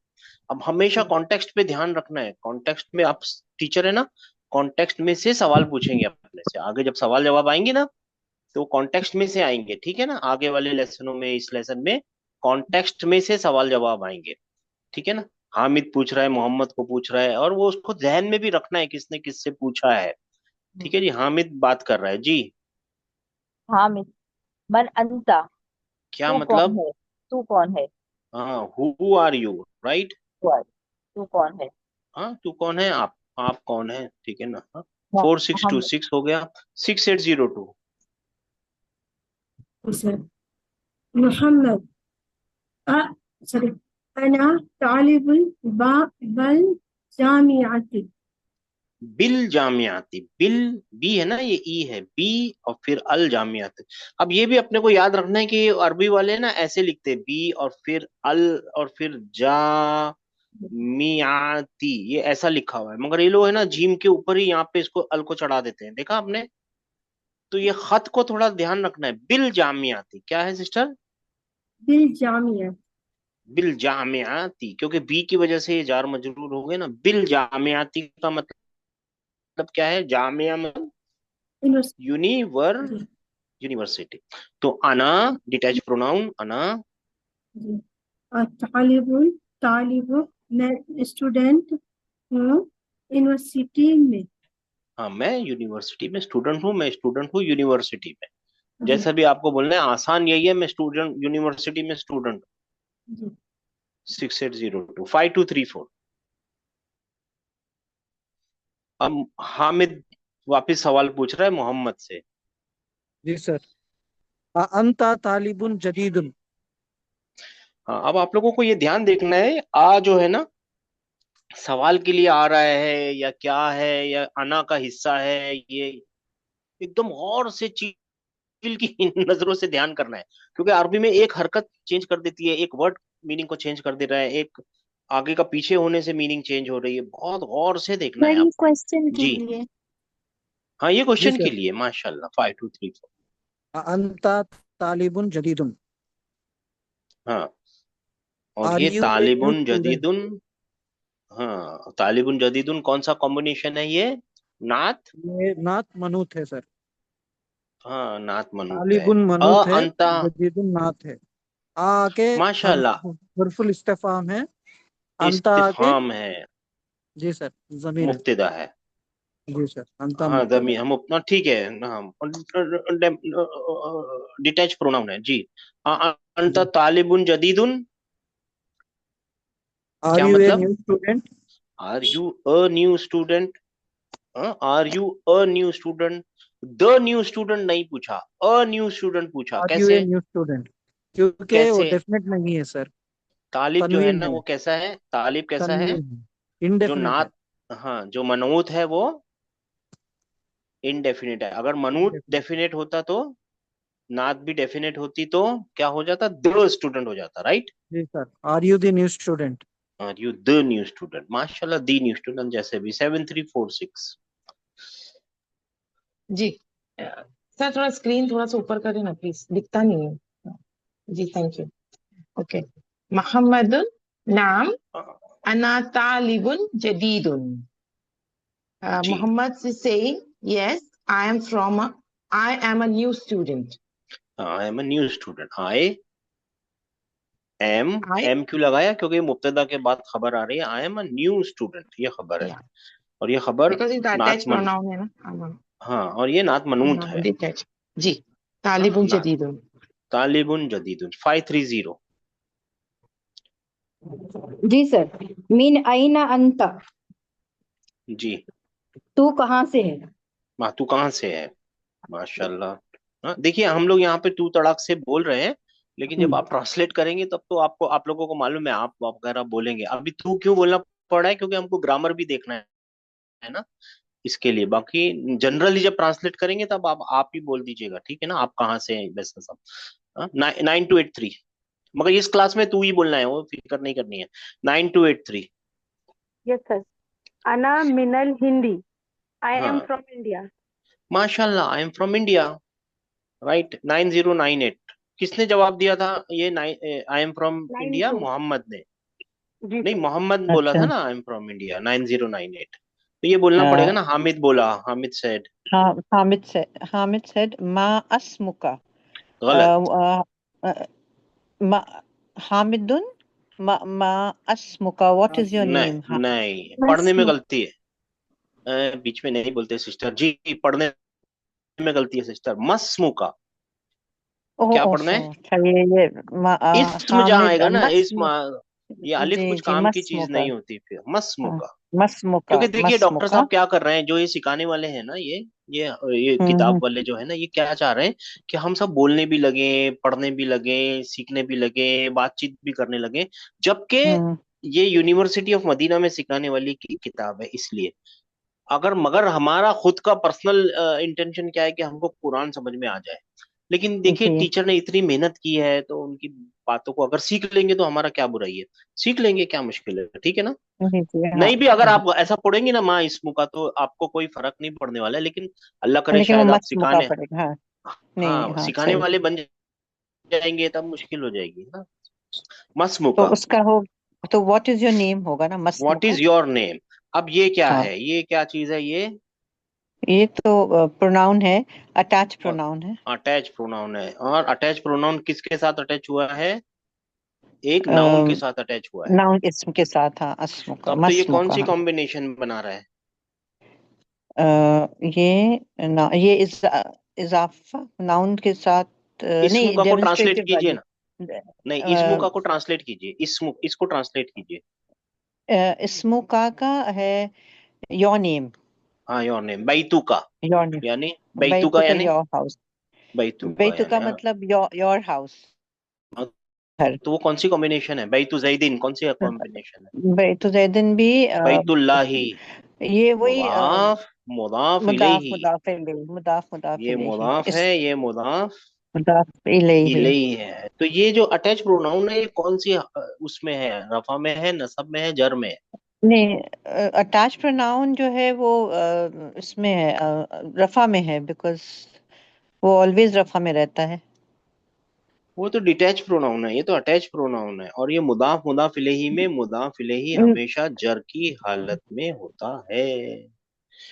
अब हमेशा कॉन्टेक्स्ट पे ध्यान रखना है, कॉन्टेक्स्ट में आप टीचर है ना, कॉन्टेक्स्ट में से सवाल पूछेंगे अपने से, आगे जब सवाल जवाब आएंगे ना तो कॉन्टेक्स्ट में से आएंगे, ठीक है ना, आगे वाले लेसनों में, इस लेसन में कॉन्टेक्स्ट में से सवाल जवाब आएंगे, ठीक है ना। हामिद पूछ रहा है, मोहम्मद को पूछ रहा है, और वो उसको ध्यान में भी रखना है किसने किससे पूछा है, ठीक है जी। हामिद बात कर रहा है जी। हामिद। मन अंता। क्या तू कौन मतलब? है? तू कौन है? हाँ, हु आर यू, राइट। तू कौन है? हाँ, तू कौन है, आप कौन है, ठीक है ना। हाँ, मोहम्मद। 4626 हो गया। 6802। सर मोहम्मद सॉरी अना तालिबुल बल जामियाती। बिल जामियाती, बिल, बी है ना, ये ई है, बी और फिर अल जामियाती। अब ये भी अपने को याद रखना है कि अरबी वाले ना ऐसे लिखते हैं, बी और फिर अल और फिर जा मियाती, ये ऐसा लिखा हुआ है, मगर ये लोग है ना जीम के ऊपर ही यहाँ पे इसको अल को चढ़ा देते हैं, देखा आपने। तो ये खत को थोड़ा ध्यान रखना है, बिल जामियाती क्या है सिस्टर? बिल जामिया। बिल जामियाती, क्योंकि बी की वजह से ये जार मजरूर हो गए ना। बिल जामियाती का मतलब क्या है? जामिया मतलब यूनिवर, यूनिवर्सिटी। यूनिवर्सिटी। तो अना डिटैच प्रोनाउन, अना। और तालिबुल तालिबु मैं स्टूडेंट हूँ यूनिवर्सिटी में। हाँ, मैं यूनिवर्सिटी में स्टूडेंट हूँ, मैं स्टूडेंट हूँ यूनिवर्सिटी में। जी जैसा भी आपको बोलना है, आसान यही है, मैं स्टूडेंट, यूनिवर्सिटी में स्टूडेंट। जी 6802 5234। अब हामिद वापिस सवाल पूछ रहा है मोहम्मद से। जी सर। अंता तालिबुन जदीदुन। हाँ, अब आप लोगों को ये ध्यान देखना है, आ जो है ना सवाल के लिए आ रहा है या क्या है, या अना का हिस्सा है, ये एकदम और से चील की नजरों से ध्यान करना है, क्योंकि अरबी में एक हरकत चेंज कर देती है, एक वर्ड मीनिंग को चेंज कर दे रहा है, एक आगे का पीछे होने से मीनिंग चेंज हो रही है, बहुत गौर से देखना है सर ये आपको। क्वेश्चन के जी लिए। हाँ, ये जी क्वेश्चन के सर। लिए, माशाल्लाह। 5234। अंता तालिबुन जदीदुन। हाँ, और आर ये यू ए न्यू तालिबुन स्टूडेंट। जदीदुन। हाँ, तालिबुन जदीदुन कौन सा कॉम्बिनेशन है ये? नात। ये नात मनूत है सर। हाँ, नात मनूत है। तालिबुन अ मनूत है। अंता। जदीदुन नात है। आके माशाल्लाह, हरफुल इस्तिफाम है। अंता आके। इस्तिफाम है, जी सर। जमीर है। मुब्तदा है। जी सर। अंता हाँ, मुब्तदा। दमी हम अपना, ठीक है। हाँ, डिटैच प्रोनाउन है जी। अंता जी। तालिबुन जदीदुन, आर क्या यू ए मतलब? New student. Are you a new student? Are you a new student? The new student नहीं पूछा, अ न्यू स्टूडेंट पूछा, आर यू ए कैसे? New student. क्योंकि वो कैसे? डेफिनेट नहीं है सर। तालिब जो है तनवीन ना है। वो कैसा है, तालिब कैसा है? तनवीन है। जो इंडेफिनेट है। नात, हाँ, जो मनूत है वो इनडेफिनिट है। अगर मनूत Indefinite है। डेफिनेट होता तो, नात भी डेफिनेट होती तो क्या हो जाता? द स्टूडेंट हो जाता, राइट। जी sir. Are you the new student. और यू द न्यू स्टूडेंट, माशाल्लाह, दी न्यू स्टूडेंट जैसे भी। 7346। जी सर थोड़ा स्क्रीन थोड़ा सा ऊपर करें ना प्लीज, दिखता नहीं है। जी थैंक यू। ओके। मोहम्मद नाम, अना तालिबुन जदीदुन। जी, Muhammad is saying, yes, I am a new student. I am a new student. I am, I, am क्यों लगाया? क्योंकि मुब्तदा के बाद खबर आ रही है, आई एम अ न्यू स्टूडेंट, ये खबर है। yeah, और ये खबर because it's the नात attached मन, pronoun है ना, I'm a हाँ, और ये नात मनूत pronoun है। detached. जी, हाँ, तालिबुन नात। जदीदुन। तालिबुन जदीदुन 530। जी सर। मीन आईना अंता। जी। तू कहाँ से है? माँ, तू कहाँ से है? माशाल्लाह। हाँ, देखिए हम लोग यहाँ पे तू तड़ाक से बोल रहे हैं, लेकिन जब आप ट्रांसलेट करेंगे तब तो आपको, आप लोगों को मालूम है, आप वगैरह बोलेंगे। अभी तू क्यों बोलना पड़ा है? क्योंकि हमको ग्रामर भी देखना है ना, इसके लिए। बाकी जनरली जब ट्रांसलेट करेंगे तब आप ही बोल दीजिएगा, ठीक है ना, आप कहाँ से हैं, वैसा सब। 9283। मगर इस क्लास में तू ही बोलना है, वो फिक्र नहीं करनी है। 9283। Yes sir. अना मिनल हिंदी। आई एम हाँ, फ्रॉम इंडिया। माशाल्लाह, I am from India. Right 9098। किसने जवाब दिया था ये? I am from India, 92। Mohammad ने। जी नहीं, सर। मोहम्मद बोला था अच्छा। ना आई एम फ्रॉम इंडिया 9098। तो ये बोलना पड़ेगा हाँ, ना, हामिद बोला, हामिद सेड। हाँ, हामिद said मा अस्मुका। गलत। मा हामिदुन मा अस्मुका, व्हाट इज योर नहीं नेम? नहीं, पढ़ने में मस्मू गलती है। बीच में नहीं बोलते सिस्टर जी, पढ़ने में गलती है सिस्टर। मस्मू का ओह क्या पढ़ना ओहो, है? अच्छा, ये इसम जहाँ हामिद आएगा ना, मस्मु। इसम, ये अलिफ जी कुछ जी, काम की चीज मस्मुका। नहीं होती फिर। मस्मू हाँ, का। मस्मुका क्योंकि देखिए डॉक्टर मस्मुका। साहब क्या कर रहे हैं, जो ये सिखाने वाले हैं ना, ये किताब हम्म। वाले जो है ना, ये क्या चाह रहे हैं कि हम सब बोलने भी लगे, पढ़ने भी लगे, सीखने भी लगे, बातचीत भी करने लगे। जबकि हम्म। ये यूनिवर्सिटी ऑफ मदीना में सिखाने वाली किताब है, इसलिए। अगर मगर हमारा खुद का पर्सनल इंटेंशन क्या है कि हमको कुरान समझ में आ जाए। लेकिन देखिए जी टीचर ने इतनी मेहनत की है, तो उनकी बातों को अगर सीख लेंगे तो हमारा क्या बुराई है? सीख लेंगे, क्या मुश्किल है? ठीक है ना? जी जी, हाँ नहीं भी अगर हाँ। आप ऐसा पढ़ेंगे ना माँ इसमु का, तो आपको कोई फर्क नहीं पड़ने वाला है। लेकिन अल्लाह करे लेकिन वो शायद आप मस्मुका सिखाने, पड़ेगा, हाँ। नहीं, हाँ हाँ, सिखाने सही। वाले बन जाएंगे, तब मुश्किल हो जाएगी ना। मस्मु तो का। उसका हो, तो व्हाट इज योर नेम होगा ना, व्हाट मस्मुका। Is your name? अब ये क्या हाँ, है, ये क्या चीज है ये? ये तो प्रोनाउन है, अटैच प्रोनाउन है। अटैच प्रोनाउन है। और अटैच प्रोनाउन किसके साथ अटैच हुआ है? एक नाउन के साथ अटैच हुआ है। नाउन इसम के साथ, हाँ, अस्मुका, तब तो ये कौन मस्मुका, सी हाँ। कॉम्बिनेशन बना रहा है? ये इजाफा नाउन के साथ, नहीं, इस्मुका को ट्रांसलेट डेमोन्स्ट्रेटिव कीजिए वाली। ना। नहीं, इस्मुका को ट्रांसलेट कीजिए, इसको ट्रांसलेट कीजिए। इस्मुका का है योर नेम। हाँ, योर नेम, बैतुका। Your name. यानी बैतुका बैतुका यानी योर हाउस। बैतुका यानी, बैतुका हाँ। मतलब योर हाउस, हाँ, घर। तो वो कौन सी कॉम्बिनेशन है? बैतु जैदिन कौन सी कॉम्बिनेशन है? बैतुजैदिन भी बैतुल्लाही। ये वही मुदाफ, मुदाफ मुदाफ इलेही। मुदाफ इलेही, मुदाफ ये इलेही, मुदाफ है, इस ये मुदाफ मुदाफ इलेही। इलेही है। तो ये जो अटैच प्रोनाउन है, ये कौन सी उसमें है? रफा में है, नसब में है, जर में है? नहीं, अटैच प्रोनाउन जो है वो इसमें है, रफा में है, बिकॉज वो ऑलवेज रफा में रहता है। वो तो डिटैच प्रोनाउन है, ये तो अटैच प्रोनाउन है। और ये मुदाफ मुदाफ इलेही में, मुदाफ इलेही हम्म, हमेशा जर की हालत में होता है।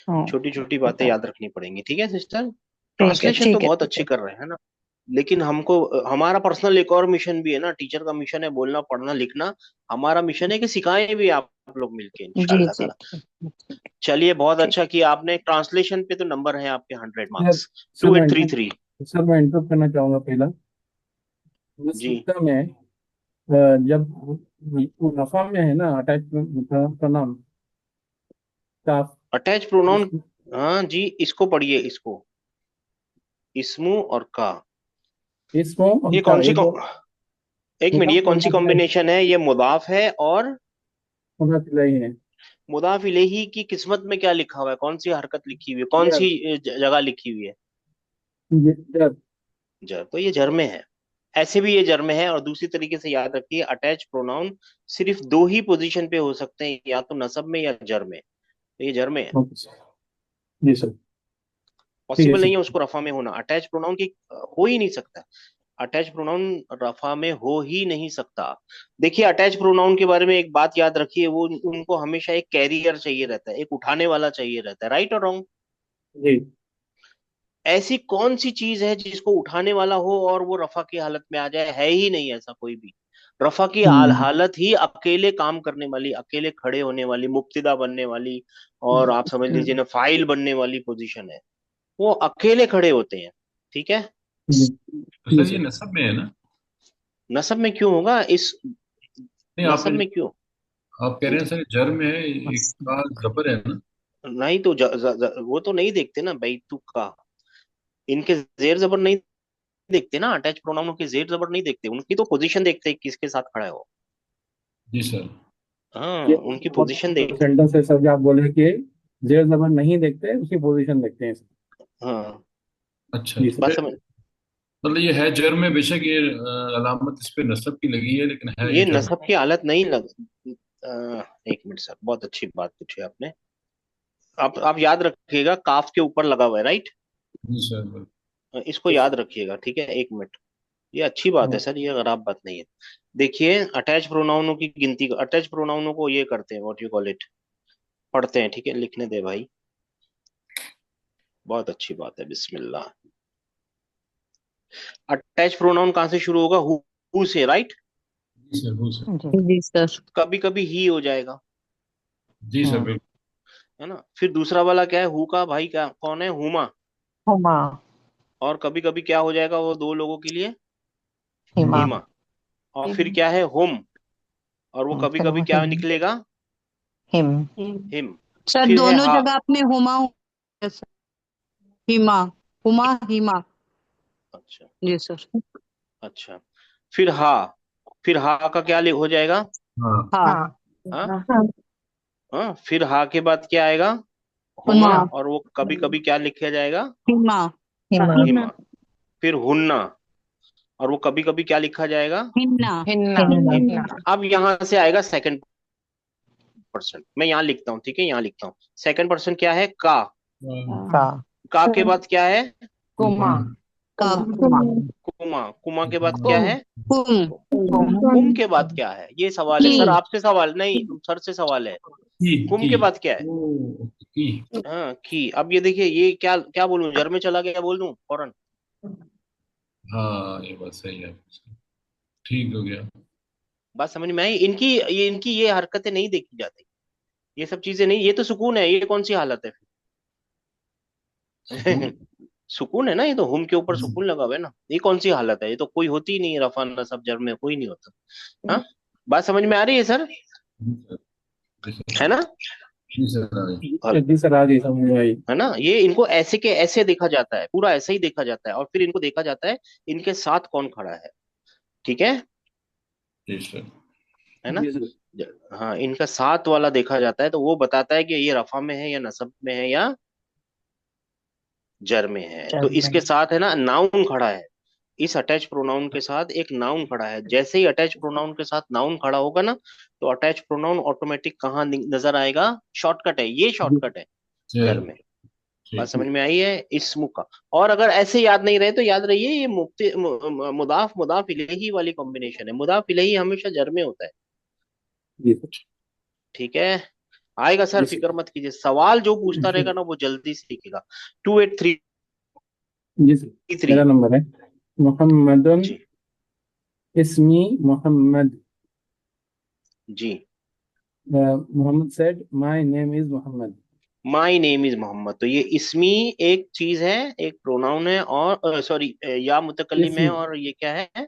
हाँ, छोटी छोटी बातें होता है। याद रखनी पड़ेंगी, ठीक है सिस्टर? ठीक है, ट्रांसलेशन तो ठीक है, बहुत ठीक अच्छी है। कर रहे हैं ना। लेकिन हमको हमारा पर्सनल एक और मिशन भी है ना। टीचर का मिशन है बोलना, पढ़ना, लिखना। हमारा मिशन है कि सिखाएं भी आप लोग मिलके, जी इंशाल्लाह जी, ताला। ठीक। चलिए, बहुत ठीक। अच्छा किया आपने। ट्रांसलेशन पे तो नंबर है आपके 100 सर मार्क्स। सर टू मैं eight three into three sir मैं इंटरप्ट करना चाहूंगा पहला। जी। मुस्लिम में जब वो रफा में है ना, अटैच प्रोनाउन, काफ, अटैच प्रोनाउन। इस- हाँ जी, इसको पढ़िए, इसको। इस्मु और का। इसको और ये का, कौन सी ये दो एक मिनट, ये मुदाफ कौन सी मुदाफ इलैही, कॉम्बिनेशन है? ये मुदाफ है और मुदाफ इलैही है। मुदाफ इलेही की किस्मत में क्या लिखा हुआ है? कौन सी हरकत लिखी हुई है? कौन जर, सी जगह लिखी हुई है? जर। जर। तो ये जर में है। ऐसे भी ये जर में है। और दूसरी तरीके से याद रखिए, अटैच प्रोनाउन सिर्फ दो ही पोजीशन पे हो सकते हैं, या तो नसब में या जर में। तो ये जर में है। Okay sir. जी सर। ठीक है पॉसिबल नहीं सर। है उसको रफा में होना। अटैच प्रोनाउन की हो ही नहीं सकता। अटैच प्रोनाउन रफा में हो ही नहीं सकता। देखिए, अटैच प्रोनाउन के बारे में एक बात याद रखिए, वो उनको हमेशा एक कैरियर चाहिए रहता है, एक उठाने वाला चाहिए रहता है। राइट और रॉन्ग? जी ऐसी कौन सी चीज है जिसको उठाने वाला हो और वो रफा की हालत में आ जाए? है ही नहीं ऐसा कोई भी। रफा की हम्म, हालत ही अकेले काम करने वाली, अकेले खड़े होने वाली, मुब्तिदा बनने वाली, और आप समझ लीजिए ना फाइल बनने वाली पोजीशन है। वो अकेले खड़े होते हैं। ठीक है? जी तो जी सर ये सर। नसब में है ना? नसब में क्यों होगा? इस नहीं, नसब में क्यों? आप कह रहे हैं सर जर में है, एक का जबर है ना? नहीं तो वो तो नहीं देखते ना बैतुक का। इनके जेर जबर नहीं देखते ना, अटैच प्रोनाउन के जेर जबर नहीं देखते, उनकी तो पोजीशन देखते हैं, किसके साथ खड़ा है वो। जी सर। हाँ, ये उनकी पोजीशन देखते सेंटेंस है सर, जो आप बोले कि जेर जबर नहीं देखते, उसकी पोजीशन देखते हैं सर। हैं। हाँ, अच्छा, जी तो बात सर। समझ। मतलब ये है जर में, बेशक ये अलामत इस पे नसब की लगी है, लेकिन है ये ये जर में। नसब की हालत नहीं लग। एक मिनट सर, बहुत अच्छी बात पूछी आपने। आप याद रखिएगा, काफ के ऊपर लगा हुआ है, राइट? जी सर। इसको याद रखिएगा, ठीक है, 1 मिनट। ये अच्छी बात है सर, ये खराब बात नहीं है। देखिए, अटैच प्रोनाउनों की गिनती, अटैच प्रोनाउनों को ये करते हैं, व्हाट यू कॉल इट, पढ़ते हैं, ठीक है, लिखने दे भाई, बहुत अच्छी बात है, बिस्मिल्लाह। अटैच प्रोनाउन कहाँ से शुरू होगा? हु से, राइट? जी सर, हो सर। जी जी सर। कभी कभी ही हो जाएगा, जी सर, बिल्कुल। है ना। फिर दूसरा वाला क्या है, हु का भाई क्या कौन है? हुमा। हुमा, और कभी कभी क्या हो जाएगा वो दो लोगों के लिए? हिमा, हिमा। और फिर क्या है? हुम। और वो कभी फिर कभी वो क्या निकलेगा? हिम। हिम। सर फिर है दोनों हा। जगह आपने हिमा, हुमा, हिमा। अच्छा। जी सर। अच्छा। फिर हा। फिर हा का क्या हो जाएगा? हाँ। हाँ। हाँ। हाँ हाँ, फिर हा के बाद क्या आएगा? हुमा। हुमा, और वो कभी कभी क्या लिखा जाएगा? हिमा, हिमा, हिमा। फिर हुन्ना। और वो कभी कभी क्या लिखा जाएगा? हिन्ना। हिन्ना। हिन्ना, हिन्ना। अब यहां से आएगा सेकंड पर्सन, मैं यहाँ लिखता हूँ, ठीक है, यहाँ लिखता हूँ। सेकंड पर्सन क्या है? का। का, का के बाद क्या है? कुमा। का, कुमा कुमा। कुमा के बाद क्या है? कुम, कुम के बाद क्या है? ये सवाल है की, सर, आपसे सवाल नहीं, सर से सवाल है। कुम की। के बाद क्या है? ओ, की। हाँ, की। अब ये देखिए, ये क्या क्या बोलूं, जर में चला गया बोल दूं फौरन? हाँ, ये बात सही है। ठीक हो गया। बात समझ में आई? इनकी ये हरकतें नहीं देखी जाती, ये सब चीजें नहीं। ये तो सुकून है, ये कौन सी हालत है सुकून। फिर? सुकून है ना, ये तो हुम के ऊपर सुकून लगा हुआ है ना, ये कौन सी हालत है? ये तो कोई होती ही नहीं, रफा नसब जर में कोई नहीं होता। हाँ, बात समझ में आ रही है सर? जी सर, जी सर। है ना? जी सर, आ गई। जी सर, आ गई समझ में आई। है ना, ये इनको ऐसे के ऐसे देखा जाता है, पूरा ऐसे ही देखा जाता है, और फिर इनको देखा जाता है इनके साथ कौन खड़ा है, ठीक है? जी सर। है ना? जी सर। हाँ, इनका साथ वाला देखा जाता है, तो वो बताता है कि ये रफा में है या नसब में है या जर में है। तो इसके साथ है ना नाउन खड़ा है, इस अटैच प्रोनाउन के साथ एक नाउन खड़ा है। जैसे ही अटैच प्रोनाउन के साथ नाउन खड़ा होगा ना, तो अटैच प्रोनाउन ऑटोमेटिक कहाँ नजर आएगा? शॉर्टकट है, ये शॉर्टकट है जर सर, में। बात ठीक। समझ में आई है? इस्मु का। और अगर ऐसे याद नहीं रहे तो याद रहिए, ये मुदाफ मुदाफ इलैही वाली कॉम्बिनेशन है। मुदाफ इलैही हमेशा जर में होता है, जी सर। ठीक है? आएगा सर, जी सर। फिक्र मत कीजिए, सवाल जो पूछता रहेगा ना वो जल्दी सीखेगा। 2833। जी सर, मेरा नंबर है मोहम्मदुन जी। इस्मी मोहम्मद। जी। Mohammed said my name is Mohammed. My name is Mohammed, तो ये इसमी एक चीज है, एक प्रोनाउन है, और सॉरी या मुतकल्लिम है, इस्म, और ये क्या है?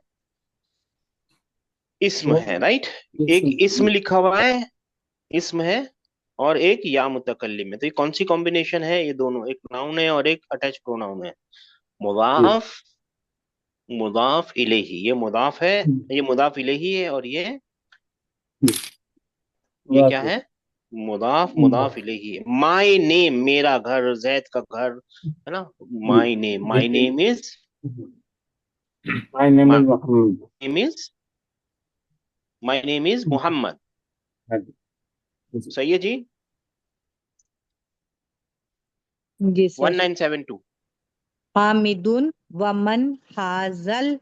इस्म वो है, राइट? एक इस्म। इस्म लिखा हुआ है, इस्म है, और एक या मुतकल्लिम है। तो ये कौन सी कॉम्बिनेशन है? ये दोनों, एक नाउन है और एक अटैच प्रोनाउन है। जी। मुदाफ मुदाफ इलेही, ये मुदाफ है, ये मुदाफ इलेही है, और ये क्या है? मुदाफ मुदाफ इलेही है। माई नेम, मेरा घर, जैद का घर, है ना। My name is my name is Mohammad. Name is my name is Mohammad. सही है जी? जी सर। 1972। हामिदुन व मन हाजल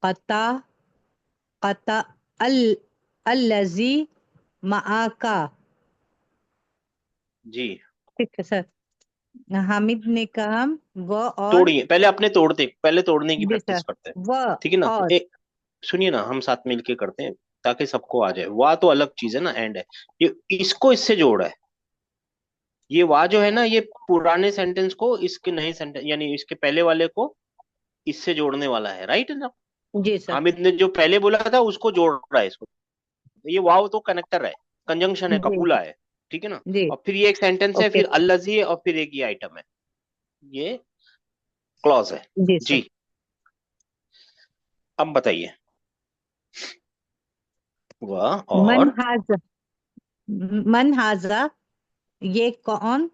कता कता अल अल्लजी माका। जी। ठीक है सर। हामिद ने कहा वो और। तोड़िए, पहले अपने तोड़ते, पहले तोड़ने की जी सर। प्रैक्टिस करते हैं, वो ठीक है ना? और। सुनिए ना, हम साथ मिलके करते हैं ताकि सबको आ जाए। वाह तो अलग चीज है ना, एंड है। ये इसको इससे जोड़ा है, ये वाह जो है ना, ये पुराने सेंटेंस को इसके नए सेंटेंस, यानी इसके पहले वाले को इससे जोड़ने वाला है, राइट ना? जी सर। हामिद ने जो पहले बोला था उसको जोड़ रहा है इसको। ये वाव तो कनेक्टर है, कंजंक्शन है, जी कपूला है, ठीक है ना? जी। और फिर ये एक सेंटेंस है, ओके फिर सर। अल्लज़ी है, और फिर एक ये आइटम है, ये क्लॉज है। जी सर। जी। अब बताइए। वाह मन और हाजा, मन हाजा, ये कौन?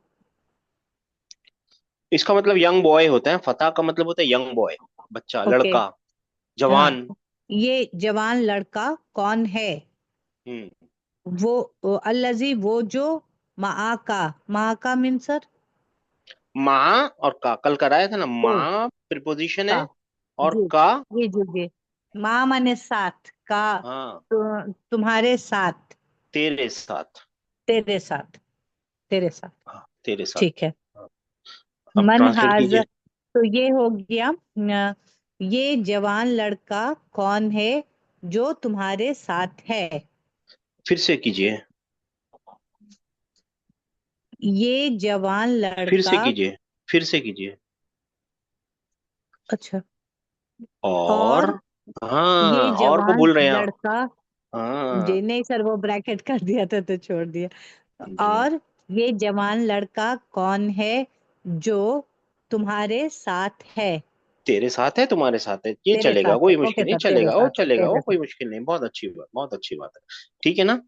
इसका मतलब यंग बॉय होता है। फतह का मतलब होता है यंग बॉय, बच्चा, ओके। लड़का, हाँ, जवान। ये जवान लड़का कौन है? हम्म। वो अल्लजी, वो जो, माका, माका मीन सर? मा और का, कल कराया था ना, तो मा प्रिपोजिशन का है और जी का। जी माँ माने साथ का, हाँ, तुम्हारे साथ, तेरे साथ। तेरे साथ, तेरे साथ। हाँ, तेरे साथ। ठीक है। हाँ, अब मन ट्रांसलेट कीजिए। हाजर, तो ये हो गया ये जवान लड़का कौन है जो तुम्हारे साथ है। फिर से कीजिए, ये जवान फिर से लड़का, कीजिए, फिर से कीजिए। अच्छा, और और, ये हाँ, और को जवान भूल रहे हैं आप। लड़का, हाँ जी नहीं सर, वो ब्रैकेट कर दिया था तो छोड़ दिया। जी। और ये जवान लड़का कौन है जो तुम्हारे साथ है। तेरे साथ है, तुम्हारे साथ है, ये तेरे चलेगा, साथ है, कोई ओके मुश्किल नहीं, सर, तेरे चलेगा, वो साथ है, चलेगा, वो तेरे कोई साथ। मुश्किल नहीं। बहुत अच्छी बात, बहुत अच्छी बात है। ठीक है ना।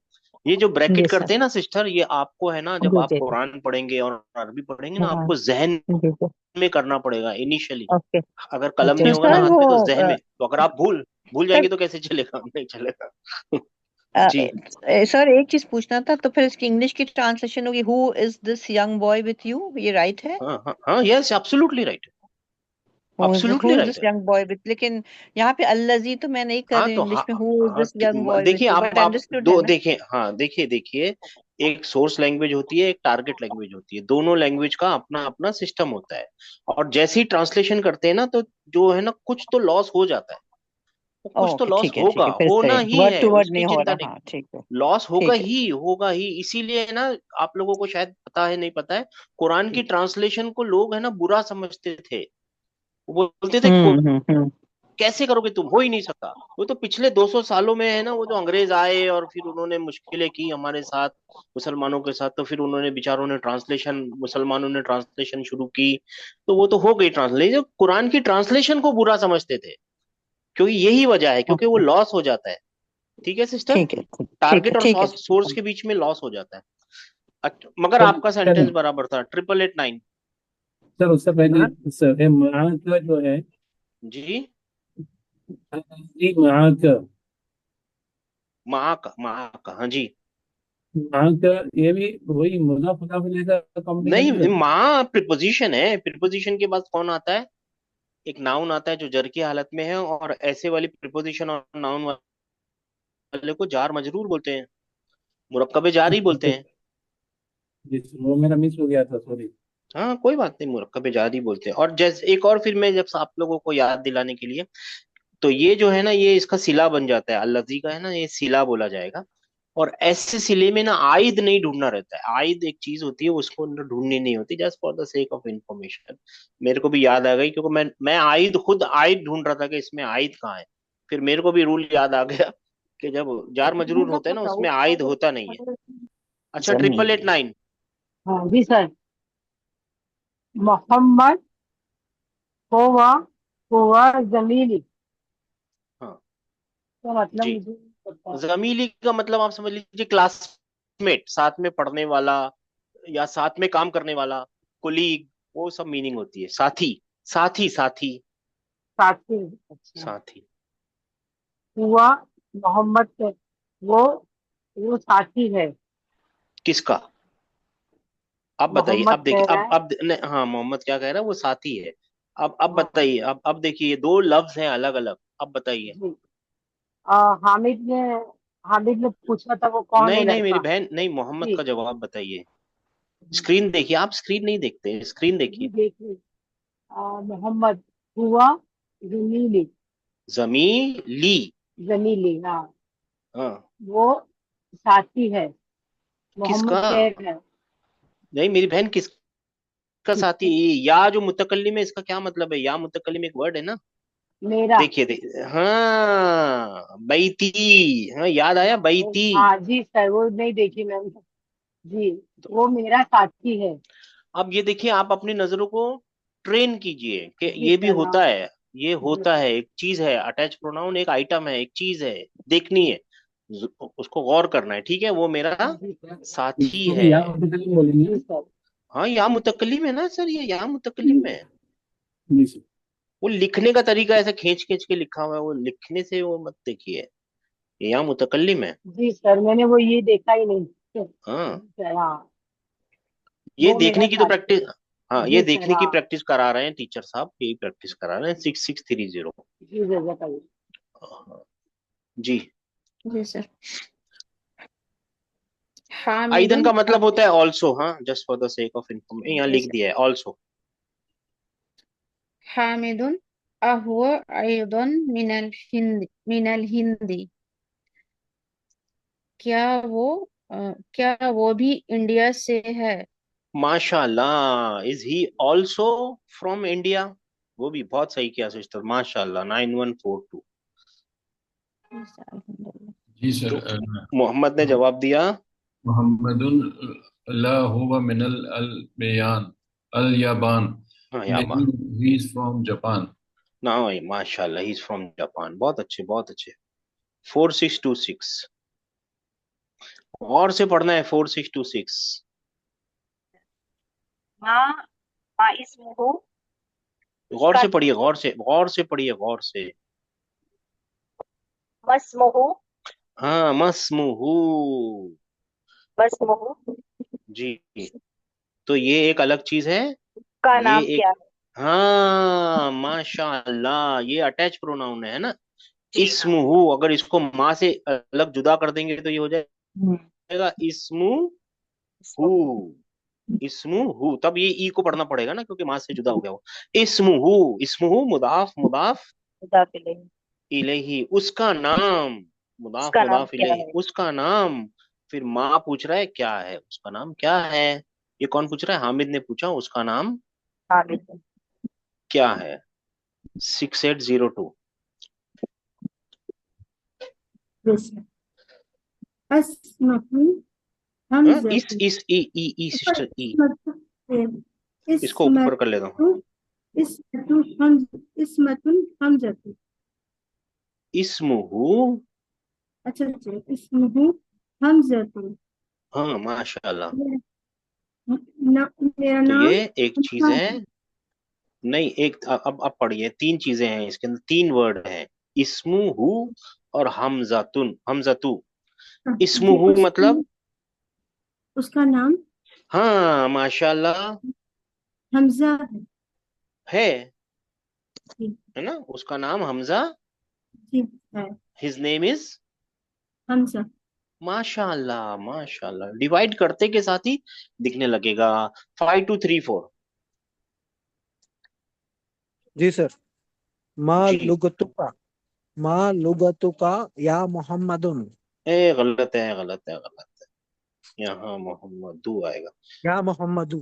ये जो जी ब्रैकेट सर, करते हैं ना सिस्टर, ये आपको है ना, जब जी आप जी जी, कुरान पढ़ेंगे और अरबी पढ़ेंगे ना, हाँ आपको जहन जी जी, में करना पड़ेगा इनिशियली। ओके। अगर कलम अच्छा नहीं तो होगा ना सर हाथ वो में, तो जहन में, तो अगर आप भूल भूल सर जाएंगे तो कैसे चलेगा, नहीं चलेगा। जी। सर एक चीज पूछना था, तो फिर इसकी इंग्लिश की ट्रांसलेशन होगी who is this young boy with you, ये राइट है? हाँ हाँ हाँ, yes, absolutely right, who absolutely is right this है। यंग बॉय विथ, लेकिन यहाँ पे अल्लज़ी तो मैं नहीं कर हाँ रही तो हूँ इंग्लिश हाँ में, हु इज हाँ, दिस यंग बॉय विथ देखिए, यू, आप बट आप अंडरस्टूड है दो ना? देखिए, हाँ, देखिए देखिए, एक सोर्स लैंग्वेज होती है, एक टारगेट लैंग्वेज होती है, दोनों लैंग्वेज का अपना अपना सिस्टम होता है। और जैसे ही ट्रांसलेशन करते हैं ना, तो जो है ना, कुछ तो लॉस हो जाता है, वो कुछ तो ओके लॉस ठीक है ठीक होगा, है, फिर से होना ही वर्ड है, टू वर्ड उसकी नहीं हो चिंता नहीं। रहा, हाँ ठीक है। लॉस होगा ठीक है। ही, होगा ही, इसीलिए है ना, आप लोगों को शायद पता है, नहीं पता है, कुरान की ट्रांसलेशन को लोग है ना बुरा समझते थे। वो बोलते थे, हम्म। कैसे करोगे तुम, हो ही नहीं सकता। वो तो पिछले 200 सालों में है ना, वो जो अंग्रेज आए और फिर उन्होंने मुश्किलें की हमारे साथ, मुसलमानों के साथ, तो फिर उन्होंने बेचारों ने ट्रांसलेशन, मुसलमानों ने ट्रांसलेशन शुरू की, तो वो तो हो गई ट्रांसलेशन। कुरान की ट्रांसलेशन को बुरा समझते थे, क्योंकि यही वजह है, क्योंकि वो ओके लॉस हो जाता है। ठीक है सिस्टर। ठीक है ठीक है टारगेट और ठीक है सोर्स के बीच में लॉस हो जाता है। मगर सर आपका सर सेंटेंस बराबर था, 888 9। सर उससे पहले हाँ सर, ये महाक जो है, जी। ये महाक, महाक, हाँ जी। महाक ये भी वही मुनाफ मुनाफ लेकर नहीं, कॉम्बिनेशन सर। माँ प्रिपोजिशन है, प्रिपोजिशन के बाद कौन आता है? एक नाउन आता है जो जर की हालत में है, और ऐसे वाली प्रिपोजिशन और नाउन वाले को जार मजरूर बोलते हैं, मुरक्कबे जार ही बोलते हैं। जी सर, वो मेरा मिस हो गया था, सॉरी। हाँ, कोई बात नहीं, मुरक्कबे जार ही बोलते हैं। और जैसे एक और, फिर मैं जब आप लोगों को याद दिलाने के लिए, तो ये जो है ना, ये इसका सिला बन जाता है, अल्लजी का है ना, ये सिला बोला जाएगा। और ऐसे सिले में ना आयद नहीं ढूंढना रहता है, आयद एक चीज होती है, उसको ना ढूंढनी नहीं होती, just for the sake of information. मेरे को भी याद आ गई, क्योंकि मैं आयद, खुद आयद ढूंढ रहा था कि इसमें आयद कहाँ है। फिर मेरे को भी रूल याद आ गया कि जब जार मजरूर होता है ना, उसमें आयद होता नहीं है। अच्छा, जमीन। 888 9। हाँ जी सर। मोहम्मद हुआ हुआ जमीली, हाँ तो मतलब जी। मुझे नहीं पता। जमीली का मतलब आप समझ लीजिए क्लासमेट, साथ में पढ़ने वाला, या साथ में काम करने वाला, कोलीग, वो सब मीनिंग होती है, साथी, साथी, साथी, साथी, अच्छा। साथी। हुआ मोहम्मद से, वो वो साथी है। किसका? आप बताइए, मोहम्मद अब देखिए, कह रहा है। अब नहीं, हाँ, मोहम्मद क्या कह रहा है, वो साथी है। अब हाँ बताइए, अब देखिए, दो लफ्ज हैं अलग अलग, अब बताइए। जी। आ, हामिद ने हामिद ने पूछा था वो कौन है नहीं नहीं, मेरी लड़का। बहन, नहीं, मोहम्मद जी का जवाब बताइए। स्क्रीन देखिए, आप स्क्रीन नहीं देखते, स्क्रीन जी देखिए। देखिए। मोहम्मद हुआ जमीली, जमीली। जमीली, हाँ, हाँ। वो साथी है। मोहम्मद किसका? कह रहा है। नहीं, मेरी बहन, किसका साथी? किसको? या जो मुतकल्लिम है, इसका क्या मतलब है? या मुतकल्लिम एक वर्ड है ना। मेरा। देखिए देखिए, हाँ, बैती। हाँ, याद आया, बैती। हाँ जी सर, वो नहीं देखी मैंने। जी, तो वो मेरा साथी है। अब ये देखिए, आप अपनी नजरों को ट्रेन कीजिए कि जी ये भी सर, हाँ। होता है, ये जी होता है, एक चीज है, अटैच प्रोनाउन एक आइटम है, एक चीज है, देखनी है, उसको गौर करना है। ठीक है, वो मेरा जी सर। साथी इसको है। भी यहाँ मुतकल्लिम बोलेंगे जी ना? सर। हाँ, या मुतकल्लिम है ना सर, ये या मुतकल्लिम है। जी सर। वो लिखने का तरीका ऐसा खींच खींच के लिखा हुआ है, वो लिखने से वो मत देखिए, ये या मुतकल्लिम है। जी सर, मैंने वो ये देखा ही नहीं। हाँ, जी सर, हाँ, ये वो मेरा देखने की तो साथी प्रैक्टिस, है। हाँ, जी ये सर देखने की प्रैक्टिस करा रहे हैं टीचर साहब, यही प्रैक्टिस करा रहे हैं। 6630। जी जजाकल्लाह। जी। जी सर। आइदन हामिदुन का मतलब होता है ऑल्सो। हाँ, just for the sake of information यहाँ जी लिख सर। दिया है ऑल्सो। हामिदुन अहुव अयदन मिनल हिंदी। क्या वो क्या वो भी इंडिया से है? माशाल्लाह, is he also from India? वो भी बहुत सही किया सिस्टर, माशाल्लाह। 9142। जी सर, अल्हम्दुलिल्लाह। जी तो सर। मोहम्मद ने जवाब दिया मोहम्मदुन ला हुवा मिनल अल बयान अल याबान, हाँ यामा। meaning he is from Japan. ना भाई, माशाल्लाह, ही इज फ्रॉम जापान। बहुत अच्छे, बहुत अच्छे। 4626। और से पढ़ना है। 4626। मा मा इस्मुहु गौर उसका से पढ़िए, गौर से, गौर से पढ़िए, गौर से। मस्मुहु हाँ, मस्मुहू। मस्मुहु जी। तो ये एक अलग चीज है। का ये नाम एक, क्या है? हाँ माशाल्लाह, ये अटैच प्रोनाउन है ना। जी हाँ। इस्मुहू, अगर इसको माँ से अलग जुदा कर देंगे तो ये हो हम्म, जाएगा इस्मु हू। इस्मुहु इस्मु हू, तब ये ई को पढ़ना पड़ेगा ना, क्योंकि माँ से जुदा हो गया वो। इस्मु हू, इस्मु हू मुदाफ मुदाफ मुदाफ इलैहि। इलैहि, उसका नाम। मुदाफ उसका नाम मुदाफ क्या इलैहि, है? उसका नाम। फिर माँ पूछ रहा है क्या है, उसका नाम क्या है। ये कौन पूछ रहा है? हामिद ने पूछा, उसका नाम हामिद। क्या है। 6802। जी सर। अस्महु हाँ, हमजतु। ई ऊपर सिस्टर ई। इसको ऊपर कर लेता हूँ। इसमतु इसमतु हम इसमतुन हमजतु। इस्मुहू। अच्छा अच्छा, इसमहु हमजतु। हाँ माशाल्लाह। मेरा तो नाम ये एक चीज अफान है। है। नहीं, एक अब पढ़िए, तीन चीजें हैं इसके अंदर, तीन वर्ड हैं। इस्मुहू और हमजातुन, हमजतु। जी इस्मुहू मतलब, उसका नाम हाँ माशाल्लाह, हमजा है। है जी है ना, उसका नाम हमजा। जी है। His name is, Hamza. माशाल्लाह माशाल्लाह। डिवाइड करते के साथ ही दिखने लगेगा। 5234। जी सर। मा जी। लुगतुका मा लुगतुका या मोहम्मदुन। गलत है, गलत है, गलत है। यहाँ मोहम्मदू आएगा। या मोहम्मदू,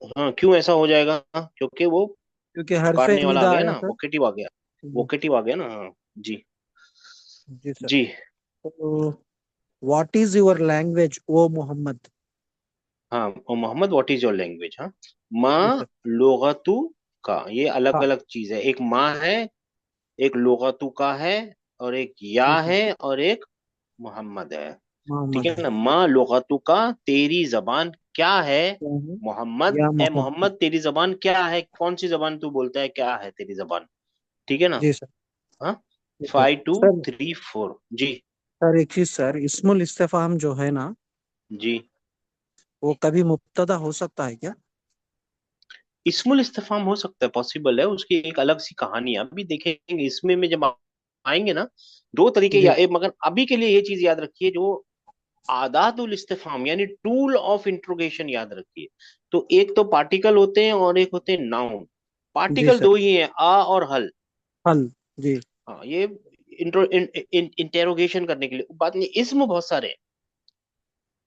हाँ, क्यों ऐसा हो जाएगा? क्योंकि वो क्योंकि हरफे पुकारने वाला आ निदा गया आया ना, सर। वोकेटिव आ गया। वोकेटिव आ गया ना, हाँ। जी। जी सर। जी। तो what is your language oh Mohammad? हाँ, और Mohammad, what is your language? हाँ, जी माँ सर। लुगतु का, ये अलग हाँ। अलग चीज है। एक माँ है, एक लुगतु का है, और एक या जी सर। है, और एक मोहम्मद है। ठीक मोहम्मद है है। ना। माँ लुगतु का, तेरी जबान क्या है। क्या है? मोहम्मद, या ए मोहम्मद। मोहम्मद, तेरी जबान क्या है? कौन सी जबान तू बोलता है, क्या है तेरी जबान? ठीक है ना। जी सर। हाँ। जी सर। 5234। जी। सर एक चीज सर, इस्मुल इस्तेफाम जो है ना, जी। वो कभी मुब्तदा हो सकता है क्या? इस्मुल इस्तिफाम हो सकता है, पॉसिबल है। उसकी एक अलग सी कहानी है, अभी देखेंगे इसमें में जब आएंगे ना। दो तरीके जी मगर अभी के लिए ये चीज याद रखिए, जो आदातुल इस्तिफाम यानी टूल ऑफ इंट्रोगेशन याद रखिए। तो एक तो पार्टिकल होते हैं और एक होते हैं नाउन। जी पार्टिकल सर। दो ही हैं, आ और हल। हल। जी हाँ, ये इंटेरोगेशन करने के लिए बात नहीं। इस्म बहुत सारे हैं।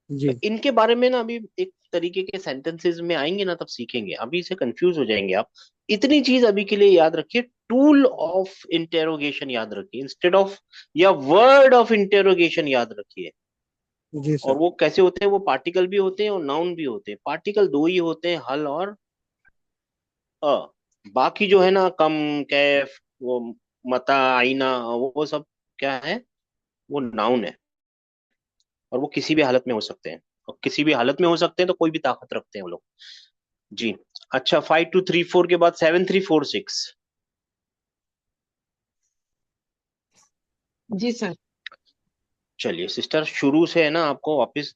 तो जी इनके बारे में ना अभी एक तरीके के सेंटेंसेस में आएंगे ना, तब सीखेंगे। अभी से कंफ्यूज हो जाएंगे आप। इतनी चीज अभी के लिए याद रखिए, टूल ऑफ इंटेरोगेशन याद रखिए इंस्टेड ऑफ, या वर्ड ऑफ इंटेरोगेशन याद रखिए। जी और सर। वो कैसे होते हैं? वो पार्टिकल भी होते हैं और नाउन भी होते हैं। पार्टिकल दो ही होते हैं, हल और अ। बाकी जो है ना, कम, कैफ, वो मता, आईना, वो सब क्या है? वो नाउन है। और वो किसी भी हालत में हो सकते हैं। और किसी भी हालत में हो सकते हैं तो कोई भी ताकत रखते हैं वो लोग। जी। अच्छा, 5234 के बाद 7346। जी सर। चलिए सिस्टर, शुरू से है ना, आपको वापस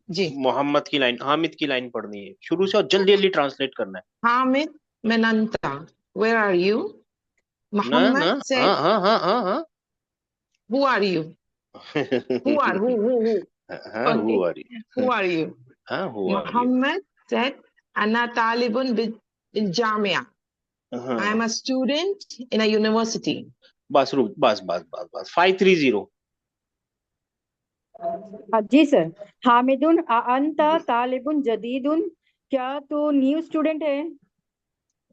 जी मोहम्मद की लाइन, हामिद की लाइन पढ़नी है शुरू से और जल्दी जल्दी ट्रांसलेट करना Hamid Menanta, where are you? है ना। Muhammad हाँ said, हाँ हाँ हाँ हाँ who are you? Who? हाँ Okay, who are you, who are you? हाँ who are you, Muhammad said, Ana talibun bil jamia. I am हाँ a student in a university. बस रुक, बस 530। जी सर। हामिदुन अंता जी तालिबुन जदीदुन, क्या तो न्यू स्टूडेंट है?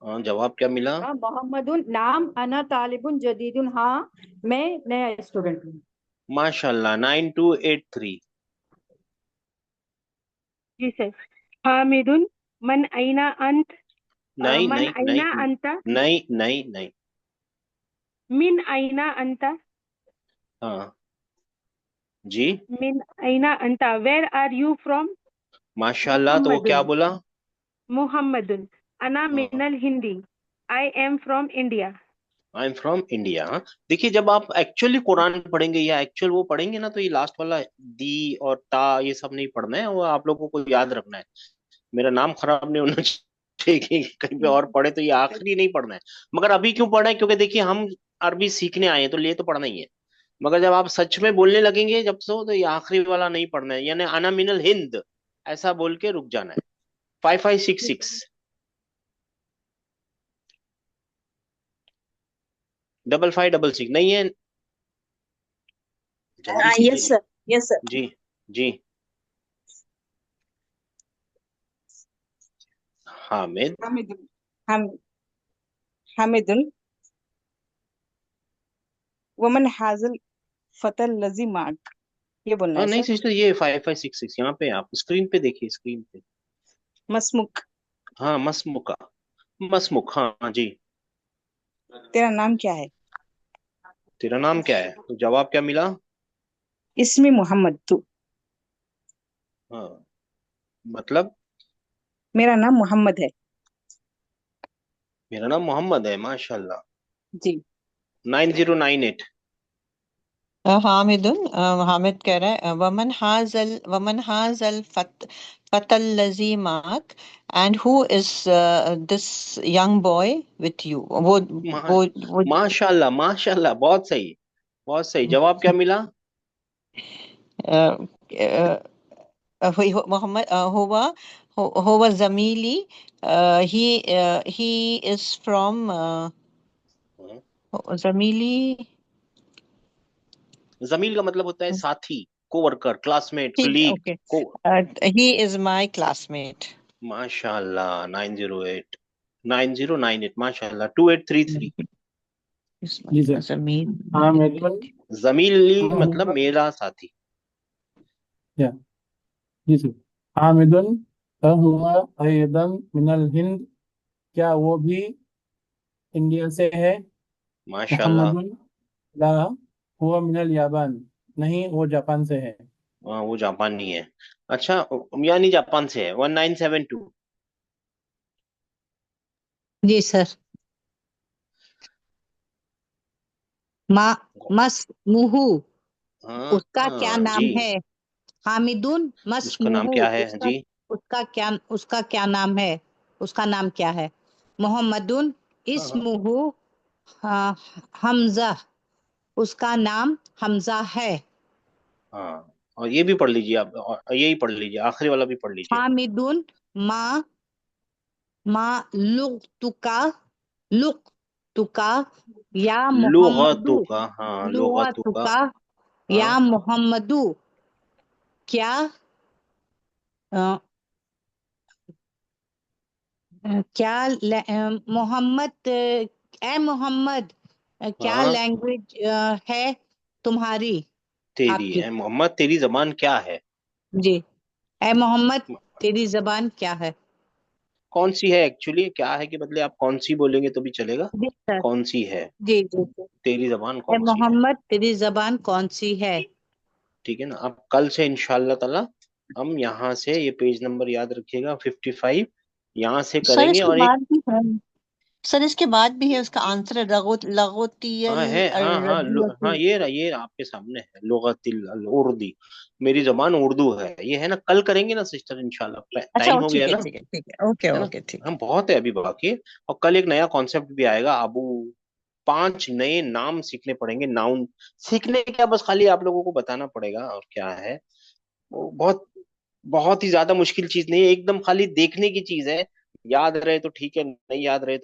हाँ, जवाब क्या मिला? मोहम्मदुन नाम अना तालिबुन जदीदुन, हाँ मैं नया स्टूडेंट हूँ। माशाल्लाह 9283। जी सर। हामिदुन मन अइना अंत, नहीं मन नहीं अइना नहीं अंता, नहीं नहीं नहीं। मिन अइना अंता, हाँ जी, मिन अइना अंता, वेर आर यू फ्रॉम? माशाल्लाह, तो वो क्या मुहम्मदुन, बोला? मुहम्मदुन अना हाँ, मिनल हिंदी, I am from India. I am from India. देखिए, जब आप एक्चुअली कुरान पढ़ेंगे या एक्चुअल वो पढ़ेंगे ना, तो ये लास्ट वाला दी और ता ये सब नहीं पढ़ना है, वो आप लोगों को याद रखना है। मेरा नाम खराब नहीं होना चाहिए कि कहीं पे और पढ़े, तो ये आखिरी नहीं पढ़ना है। मगर अभी क्यों पढ़ना है? क्योंकि देखिए, हम अरबी सीखने आए हैं, तो लिए तो पढ़ना ही है। मगर जब आप सच में बोलने लगेंगे जब से, तो ये आखिरी वाला नहीं पढ़ना है, यानी अना मिनल हिंद ऐसा बोल के रुक जाना है। 5566 5566 नहीं है? जल्दी यस कीजिए सर, यस सर। जी। जी हामिद। हामिदुन, हम हामिदुन वमन हाजिल फतल लजी मार्क, ये बोलना हाँ है नहीं सर। सिस्टर, ये 5566 यहाँ पे, आप स्क्रीन पे देखिए, स्क्रीन पे। मसमुक, हाँ मसमुका, मसमुक, हाँ हाँ जी। तेरा नाम क्या है? तेरा नाम क्या है? तो जवाब क्या मिला? इसमी मोहम्मद, तू? हाँ, मतलब मेरा नाम मोहम्मद है। मेरा नाम मोहम्मद है, माशाल्लाह। जी 9098। हामिदुन, हामिद कह रहा है वमन हाजल फतल लजी मार्क, and who is this young boy with you? मा, वो माशाल्लाह माशाल्लाह, बहुत सही, बहुत सही। जवाब क्या मिला? मोहम्मद हुआ, हुआ जमीली, ही इज फ्रॉम हाँ, जमीली। जमील का मतलब होता है साथी, कोवर्कर, क्लासमेट, ठीक, कलीग ओके। को। He is my classmate. माशाल्लाह 908 9098, माशाल्लाह 2833। जी सर। जमीन, हाँ मेडल। जमीली हाँ मतलब हुआ। मेरा साथी। या जी सर। हामिदुन हुआ अयदम मिनल हिंद, क्या वो भी इंडिया से है? माशाल्लाह। मोहम्मदुन ला हुआ मिनल याबान, नहीं वो जापान से है। हाँ वो जापानी है। अच्छा, यानी जापान से है। 1972। जी सर। मा मस मुहू, हाँ उसका क्या हाँ नाम जी, है? हामिदुन मस उसका नाम मुहू, क्या है उसका जी? उसका क्या नाम है? उसका नाम क्या है? मोहम्मदुन हाँ हाँ इस्मुहु हाँ, हमजा, उसका नाम हमजा है। हाँ, और ये भी पढ़ लीजिए आप, और यही पढ़ लीजिए, आखिरी वाला भी पढ़ लीजिए। हामिदुन मा मा लुगतुका, लुगतुका या मोहम्मदू, लुगतुका, हाँ लुगतुका। लुगतुका हाँ या मोहम्मदू, क्या अ, मोहम्मद, ए मोहम्मद, क्या हाँ, लैंग्वेज है तुम्हारी, तेरी आपकी? है मोहम्मद, तेरी जबान क्या है? जी, ए मोहम्मद तेरी जबान क्या है? कौन सी है? एक्चुअली क्या है कि बदले आप कौन सी बोलेंगे तो भी चलेगा। जी सर। कौन सी है? जी जी जी। तेरी जबान ए कौन सी है? मोहम्मद तेरी जबान कौन सी है? ठीक है ना। अब कल से इंशाल्लाह ताला हम यहाँ से, ये पेज नंबर याद रखिएगा 55, यहाँ से सर करेंगे, इसके और एक बाद भी है। सर इसके बाद भी है उसका आंसर लगोतियल हाँ है, हाँ हाँ हाँ, ये आपके सामने है, लुगतिल उर्दी, मेरी जबान उर्दू है, ये है ना। कल करेंगे ना सिस्टर इंशाल्लाह, अच्छा टाइम हो ठीक गया है ना, ठीक है ठीक है, ओके है ना। ओके ठीक। हम बहुत है अभी बाकी, और कल एक नया कॉन्सेप्ट भी आएगा अबू, 5 नए नाम सीखने पड़ेंगे, नाउन सीखने क्या, बस खाली आप लोगों को बताना पड़ेगा और क्या है वो। बहुत बहुत ही ज्यादा मुश्किल चीज नहीं है, एकदम खाली देखने की चीज है। याद रहे तो ठीक है, नहीं याद रहे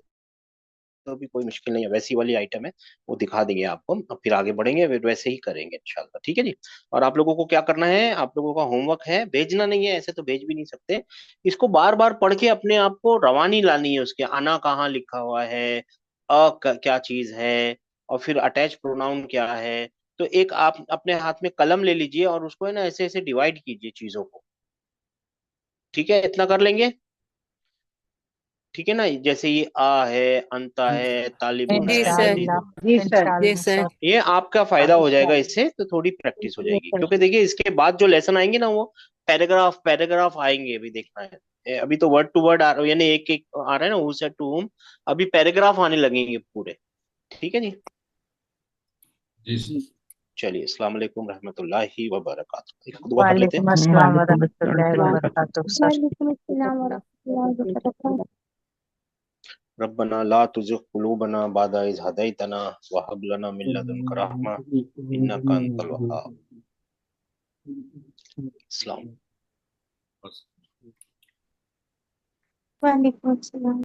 तो भी कोई मुश्किल नहीं है, वैसी वाली आइटम है, वो दिखा देंगे आपको। अब फिर आगे बढ़ेंगे, फिर वैसे ही करेंगे इंशाल्लाह, ठीक है जी। और आप लोगों को क्या करना है, आप लोगों का होमवर्क है, भेजना नहीं है, ऐसे तो भेज भी नहीं सकते, इसको बार बार पढ़ के अपने आप को रवानी लानी है उसके, आना कहाँ लिखा हुआ है, क्या चीज है, और फिर अटैच प्रोनाउन क्या है। तो एक आप अपने हाथ में कलम ले लीजिए और उसको है ना ऐसे ऐसे डिवाइड कीजिए चीजों को, ठीक है, इतना कर लेंगे, ठीक है ना। जैसे ये आ है, अंता है, तालिबुन जी है, सर। इंशाल्लाह जदीदुन, जी सर। जी इंशाल्लाह सर। सर। ये आपका फायदा हो जाएगा इससे, तो थोड़ी प्रैक्टिस हो जाएगी, क्योंकि देखिए इसके बाद जो लेसन आएंगे ना वो पैराग्राफ पैराग्राफ आएंगे, अभी देखना है। अभी तो वर्ड टू वर्ड यानी एक एक आ रहा है ना, हु सेड टू हुम, अभी पैराग्राफ आने लगेंगे पूरे, ठीक है जी। जी सर। चलिए, अस्सलाम वालेकुम रहमतुल्लाहि व बरकातहू। एक दुआ कर लेते हैं। वालेकुम अस्सलाम व रहमतुल्लाहि व बरकातुहू सर। वालेकुम अस्सलाम वरहमतुल्लाहि वबरकातुहू। रब्बना ला तुज़िग़ क़ुलूबना बअद इज़ हदैतना व हब लना मिन लदुनका रहमा इन्नका अंतल वहाब। अस्सलाम। वालेकुम अस्सलाम।